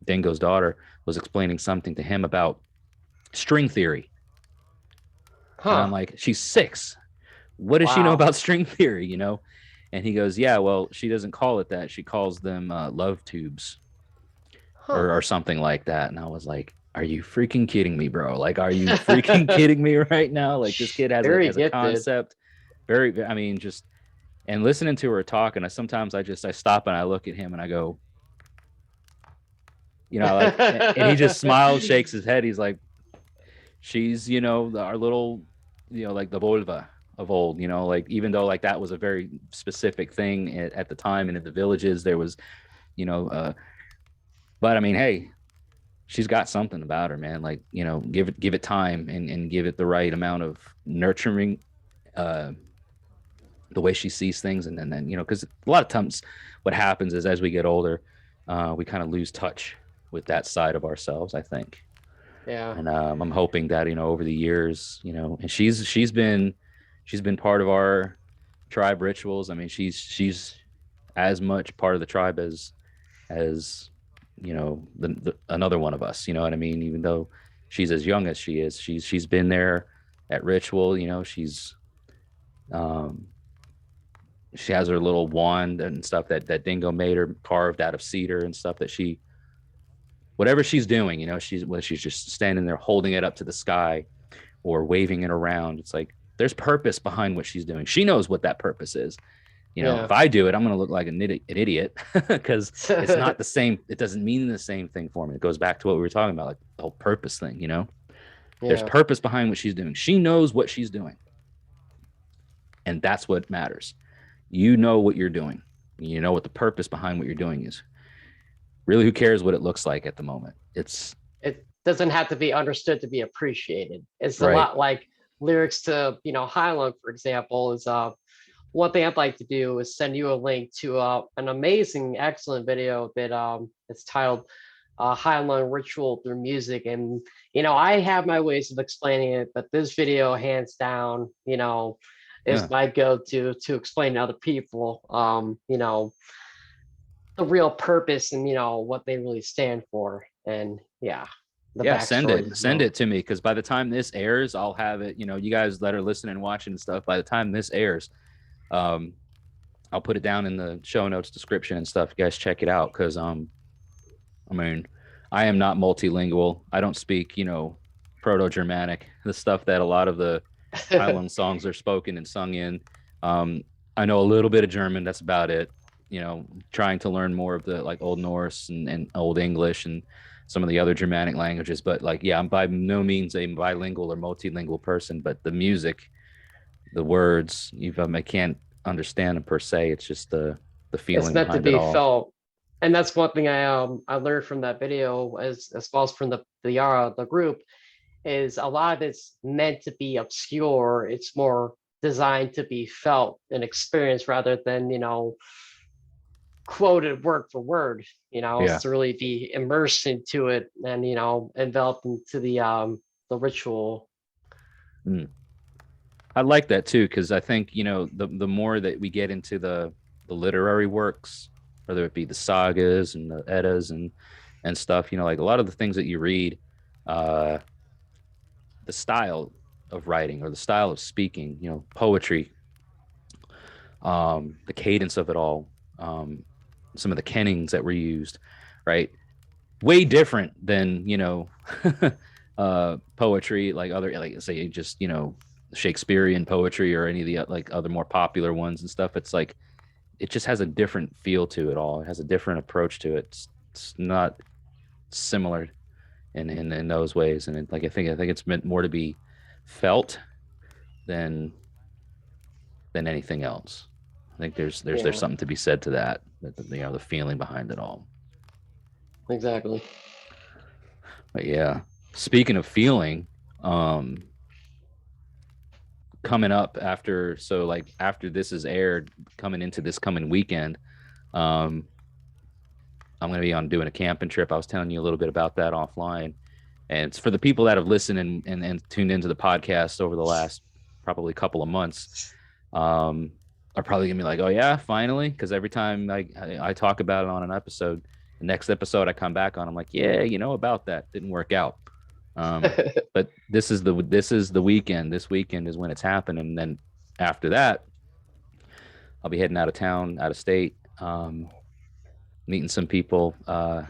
Dingo's daughter was explaining something to him about string theory. And I'm like, she's 6. What does she know about string theory? And he goes, yeah, well, she doesn't call it that. She calls them love tubes or something like that. And I was like, are you freaking kidding me, bro? Like, are you freaking kidding me right now? Like, this kid has a concept. And listening to her talk, and sometimes I stop and I look at him and I go, and he just smiles, shakes his head. He's like, she's, our little, like the vulva of old, like, even though like that was a very specific thing at the time, and in the villages there was, but I mean, hey, she's got something about her, man. Like, give it time and give it the right amount of nurturing, the way she sees things. And then, because a lot of times what happens is as we get older, we kind of lose touch with that side of ourselves, I think. Yeah. And I'm hoping that, over the years, and she's been part of our tribe rituals. I mean, she's as much part of the tribe as another one of us, you know what I mean? Even though she's as young as she is, she's been there at ritual. She's she has her little wand and stuff that Dingo made her, carved out of cedar and stuff, that whatever she's doing, she's just standing there holding it up to the sky or waving it around. It's like there's purpose behind what she's doing. She knows what that purpose is. If I do it, I'm going to look like an idiot because it's not the same. It doesn't mean the same thing for me. It goes back to what we were talking about, like the whole purpose thing, There's purpose behind what she's doing. She knows what she's doing. And that's what matters. You know what you're doing. You know what the purpose behind what you're doing is. Really, who cares what it looks like at the moment? It doesn't have to be understood to be appreciated. It's a lot like lyrics to, Heilung, for example, is one thing I'd like to do is send you a link to an amazing, excellent video that it's titled Heilung Ritual Through Music. And, I have my ways of explaining it, but this video, hands down, is my go-to to explain to other people, the real purpose and, what they really stand for. And send it to me, because by the time this airs, I'll have it. You guys that are listening and watching and stuff, by the time this airs, I'll put it down in the show notes description and stuff. You guys check it out, because I mean, I am not multilingual. I don't speak Proto-Germanic, the stuff that a lot of the Heilung songs are spoken and sung in. I know a little bit of German. That's about it. Trying to learn more of the like Old Norse and Old English and some of the other Germanic languages. But I'm by no means a bilingual or multilingual person. But the music, the words, I can't understand them per se. It's just the feeling. It's meant to be felt. And that's one thing I learned from that video, as well as from the group, is a lot of it's meant to be obscure. It's more designed to be felt and experienced rather than quoted word for word. To really be immersed into it and enveloped into the ritual. I like that too, because I think the more that we get into the literary works, whether it be the sagas and the eddas and stuff, you know, like a lot of the things that you read, the style of writing or the style of speaking, you know, poetry, the cadence of it all, some of the kennings that were used, right? Way different than, you know, poetry, like other, like say just, you know, Shakespearean poetry or any of the like other more popular ones and stuff. It's like, it just has a different feel to it all. It has a different approach to it. It's not similar in those ways. And like, I think it's meant more to be felt than anything else. I think there's something to be said to that, you know, the feeling behind it all. Exactly. But yeah, speaking of feeling, coming up after, so like after this is aired, coming into this coming weekend, I'm going to be on doing a camping trip. I was telling you a little bit about that offline, and it's for the people that have listened and tuned into the podcast over the last probably couple of months, are probably gonna be like, oh yeah, finally, because every time I talk about it on an episode, the next episode I come back on, I'm like, yeah, you know, about that didn't work out. But this is the weekend. This weekend is when it's happening. And then after that, I'll be heading out of town, out of state, meeting some people out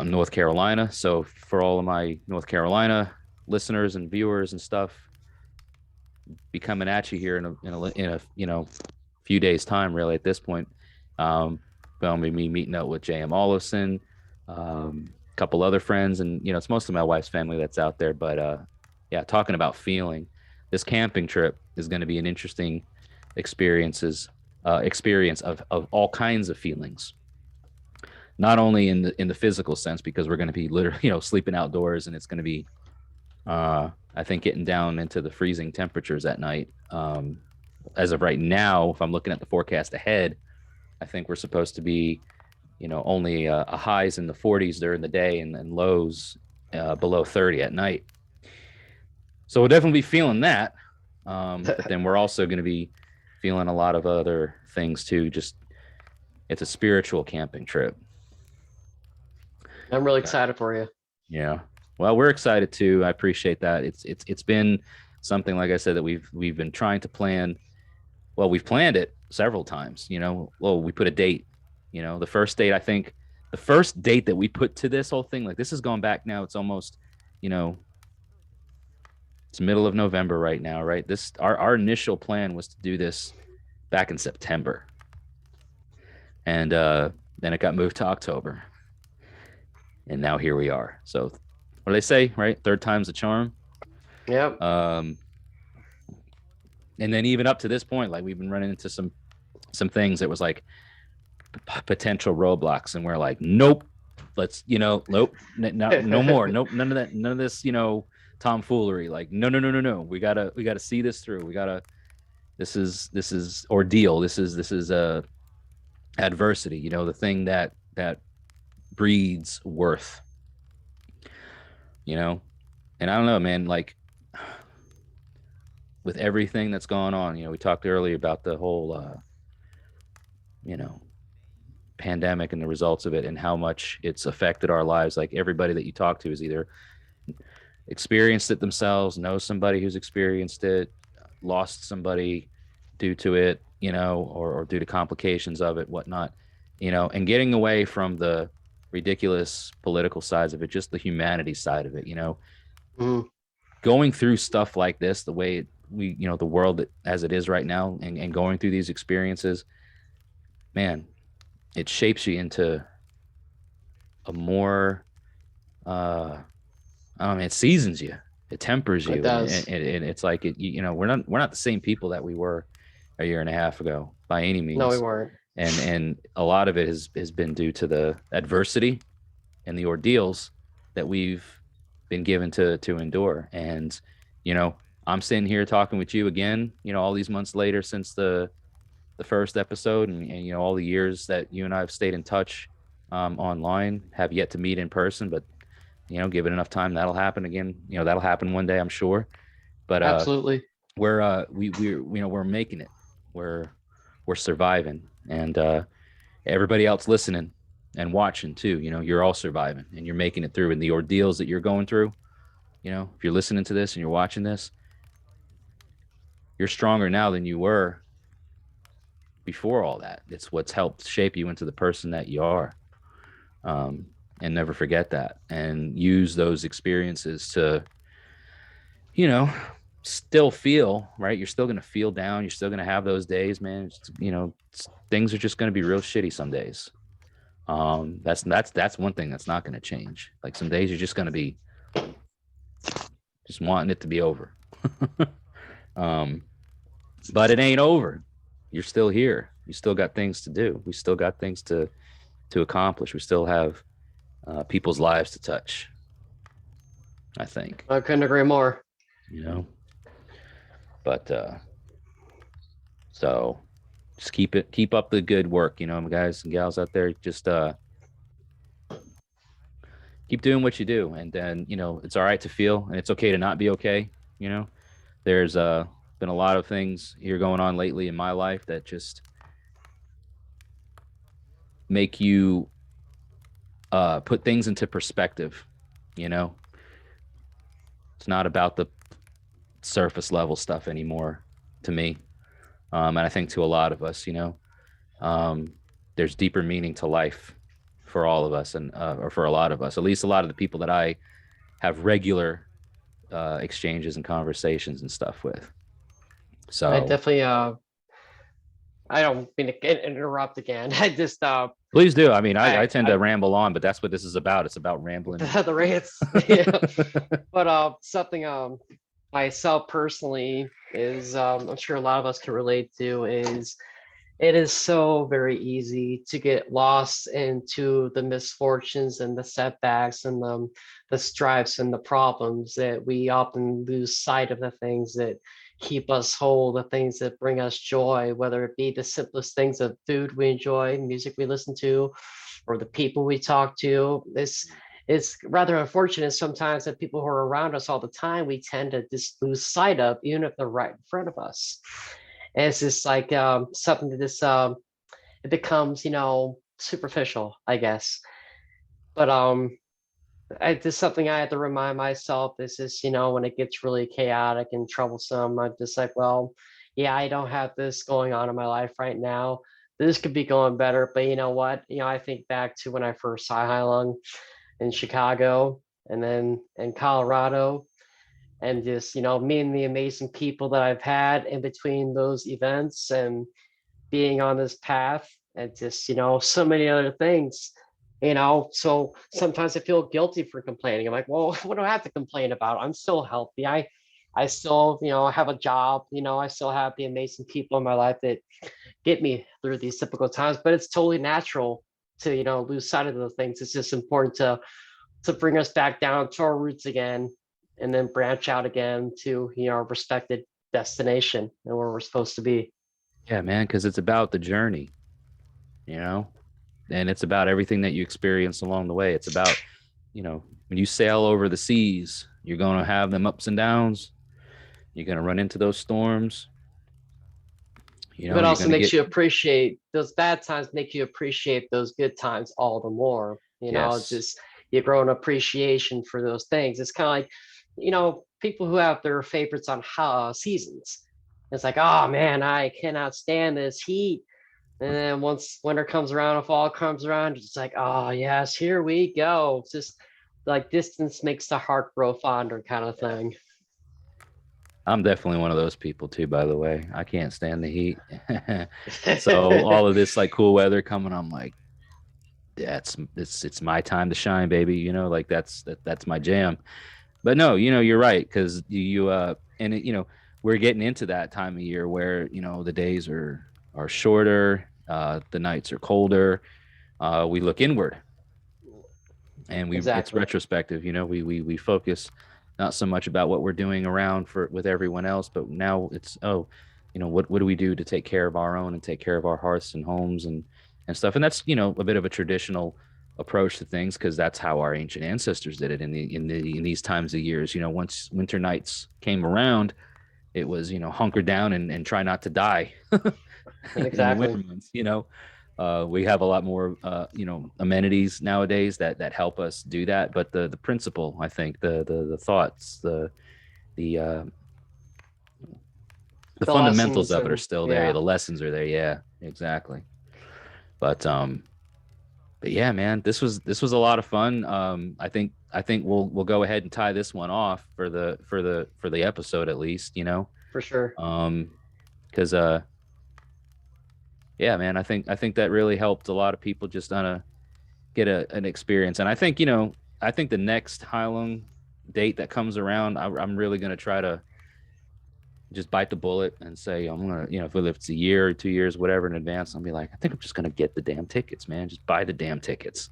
in North Carolina. So for all of my North Carolina listeners and viewers and stuff, be coming at you here in a you know, few days time, really, at this point. Going to be meeting up with J.M. Olofsson, couple other friends, and you know, it's mostly my wife's family that's out there. But yeah, talking about feeling, this camping trip is going to be an interesting experience of all kinds of feelings, not only in the physical sense, because we're going to be literally, you know, sleeping outdoors, and it's going to be I think getting down into the freezing temperatures at night. As of right now, if I'm looking at the forecast ahead, I think we're supposed to be, you know, only a highs in the 40s during the day and lows below 30 at night. So we'll definitely be feeling that. But then we're also going to be feeling a lot of other things too. Just, it's a spiritual camping trip. I'm really excited for you. Yeah. Well, we're excited too. I appreciate that. It's been something, like I said, that we've been trying to plan. Well, we've planned it several times, you know. Well, we put a date, you know, the first date that we put to this whole thing, like this is going back now. It's almost, you know, it's middle of November right now, right? Our initial plan was to do this back in September. And then it got moved to October. And now here we are. So what do they say, right? Third time's a charm. Yep. And then even up to this point, like we've been running into some things that was like potential roadblocks, and we're like, nope, let's, you know, nope, no more, nope, none of this, you know, tomfoolery. Like, no, we gotta see this through. This is ordeal. This is adversity. You know, the thing that breeds worth. You know, and I don't know, man, like, with everything that's gone on, you know, we talked earlier about the whole, you know, pandemic and the results of it and how much it's affected our lives. Like everybody that you talk to is either experienced it themselves, knows somebody who's experienced it, lost somebody due to it, you know, or due to complications of it, whatnot, you know, and getting away from the ridiculous political sides of it, just the humanity side of it, you know. Going through stuff like this, the way you know, the world as it is right now, and going through these experiences, man, it shapes you into a more, I don't know, it seasons you, it tempers you. It does. And it's like, you know, we're not the same people that we were a year and a half ago by any means. No, we weren't. And a lot of it has been due to the adversity and the ordeals that we've been given to endure. And, you know, I'm sitting here talking with you again, you know, all these months later since the first episode, and you know, all the years that you and I have stayed in touch online, have yet to meet in person, but you know, give it enough time, that'll happen again. You know, that'll happen one day, I'm sure. But absolutely, we're you know, we're making it. We're surviving, and everybody else listening and watching too, you're all surviving and you're making it through. And the ordeals that you're going through, if you're listening to this and you're watching this, you're stronger now than you were before all that. It's what's helped shape you into the person that you are. And never forget that, and use those experiences to, still feel right. You're still going to feel down. You're still going to have those days, man. Things are just going to be real shitty some days. That's one thing that's not going to change. Like some days you're just going to be just wanting it to be over. But it ain't over. You're still here. You still got things to do. We still got things to accomplish. We still have people's lives to touch, I think. I couldn't agree more. But so just keep up the good work, guys and gals out there. Just keep doing what you do, and then it's all right to feel, and it's okay to not be okay. There's been a lot of things here going on lately in my life that just make you put things into perspective. It's not about the surface level stuff anymore to me, and I think to a lot of us, there's deeper meaning to life for all of us, and or for a lot of us, at least a lot of the people that I have regular exchanges and conversations and stuff with. So I definitely I don't mean to interrupt again. I just please do. I mean, I tend to ramble on, but that's what this is about. It's about rambling. The rants. Yeah. But something myself personally is I'm sure a lot of us can relate to is it is so very easy to get lost into the misfortunes and the setbacks and the strifes and the problems that we often lose sight of the things that keep us whole, the things that bring us joy, whether it be the simplest things of food we enjoy, music we listen to, or the people we talk to. It's rather unfortunate sometimes that people who are around us all the time, we tend to just lose sight of, even if they're right in front of us. And it's just like something that this it becomes, superficial, I guess. But it's just something I have to remind myself. This is, when it gets really chaotic and troublesome, I'm just like, well, yeah, I don't have this going on in my life right now. This could be going better, but you know what? I think back to when I first saw Heilung in Chicago and then in Colorado, and just, meeting the amazing people that I've had in between those events and being on this path, and just, so many other things. So sometimes I feel guilty for complaining. I'm like, well, what do I have to complain about? I'm still healthy. I still, have a job, I still have the amazing people in my life that get me through these difficult times, but it's totally natural to, lose sight of those things. It's just important to bring us back down to our roots again, and then branch out again to, our respected destination and where we're supposed to be. Yeah, man, because it's about the journey, and it's about everything that you experience along the way. It's about, when you sail over the seas, you're going to have them ups and downs. You're going to run into those storms. But also makes you appreciate those bad times, make you appreciate those good times all the more. It's just you grow an appreciation for those things. It's kind of like, people who have their favorites on seasons. It's like, oh man, I cannot stand this heat. And then once winter comes around and fall comes around, it's like, oh yes, here we go. It's just like distance makes the heart grow fonder kind of thing. I'm definitely one of those people too, by the way. I can't stand the heat. So all of this like cool weather coming, I'm like, it's my time to shine, baby. Like that's my jam. But no, you're right, because we're getting into that time of year where the days are shorter, the nights are colder. We look inward, and it's retrospective. We focus not so much about what we're doing around with everyone else, but now it's what do we do to take care of our own and take care of our hearths and homes and stuff. And that's a bit of a traditional approach to things, because that's how our ancient ancestors did it in these times of years. Once winter nights came around, it was hunker down and try not to die. Exactly. In the winter months, We have a lot more, amenities nowadays that help us do that. But the principle, I think, the thoughts, the The fundamentals lessons of it are and still there. yeah, The lessons are there. Yeah, exactly. But yeah, man, this was a lot of fun. I think we'll go ahead and tie this one off for the episode at least. for sure. Because yeah, man, I think that really helped a lot of people just on a get an experience. And I think the next Heilung date that comes around, I'm really gonna try to just bite the bullet and say I'm gonna, if it's a year or 2 years, whatever in advance, I'll be like, I think I'm just gonna get the damn tickets, man. Just buy the damn tickets.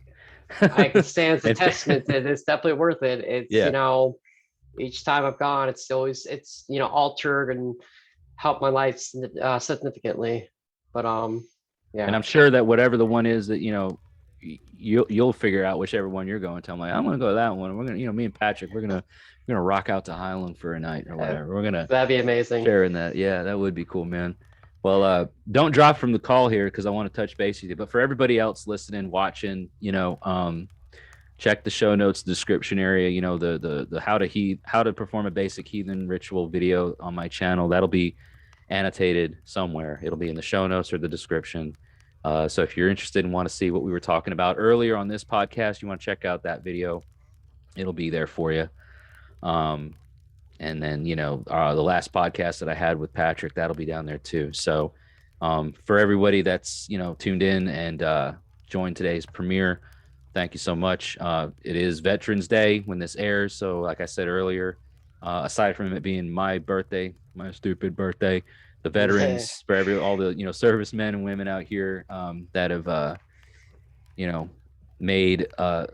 I can stand as a If- testament that it's definitely worth it. It's, yeah, each time I've gone, it's altered and helped my life significantly. But and yeah, I'm sure that whatever the one is that you'll figure out whichever one you're going to. I'm like, I'm gonna go to that one. We're gonna, me and Patrick, we're gonna rock out to Highland for a night or whatever. We're gonna that'd be amazing. share in that. Yeah, that would be cool, man. Well, don't drop from the call here because I want to touch base with you. But for everybody else listening, watching, check the show notes, description area. The how to perform a basic heathen ritual video on my channel. That'll be annotated somewhere. It'll be in the show notes or the description. So if you're interested and want to see what we were talking about earlier on this podcast, you want to check out that video. It'll be there for you. And then, the last podcast that I had with Patrick, that'll be down there too. So for everybody that's, tuned in and joined today's premiere, thank you so much. It is Veterans Day when this airs. So like I said earlier, aside from it being my birthday, my stupid birthday, the veterans, for all the, servicemen and women out here that have, made a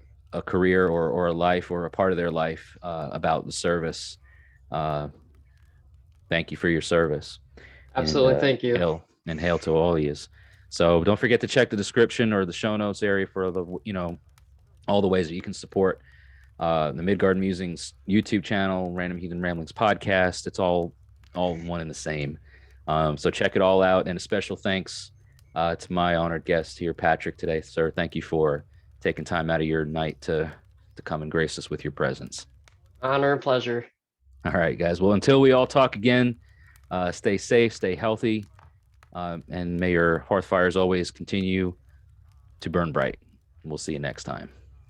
career or a life or a part of their life about the service. Thank you for your service. Absolutely. Thank you. Hail to all of you. So don't forget to check the description or the show notes area for the, all the ways that you can support the Midgard Musings YouTube channel, Random Heathen Ramblings podcast. It's all one and the same. So check it all out. And a special thanks to my honored guest here, Patrick, today, sir. Thank you for taking time out of your night to come and grace us with your presence. Honor and pleasure. All right, guys. Well, until we all talk again, stay safe, stay healthy, and may your hearth fires always continue to burn bright. We'll see you next time.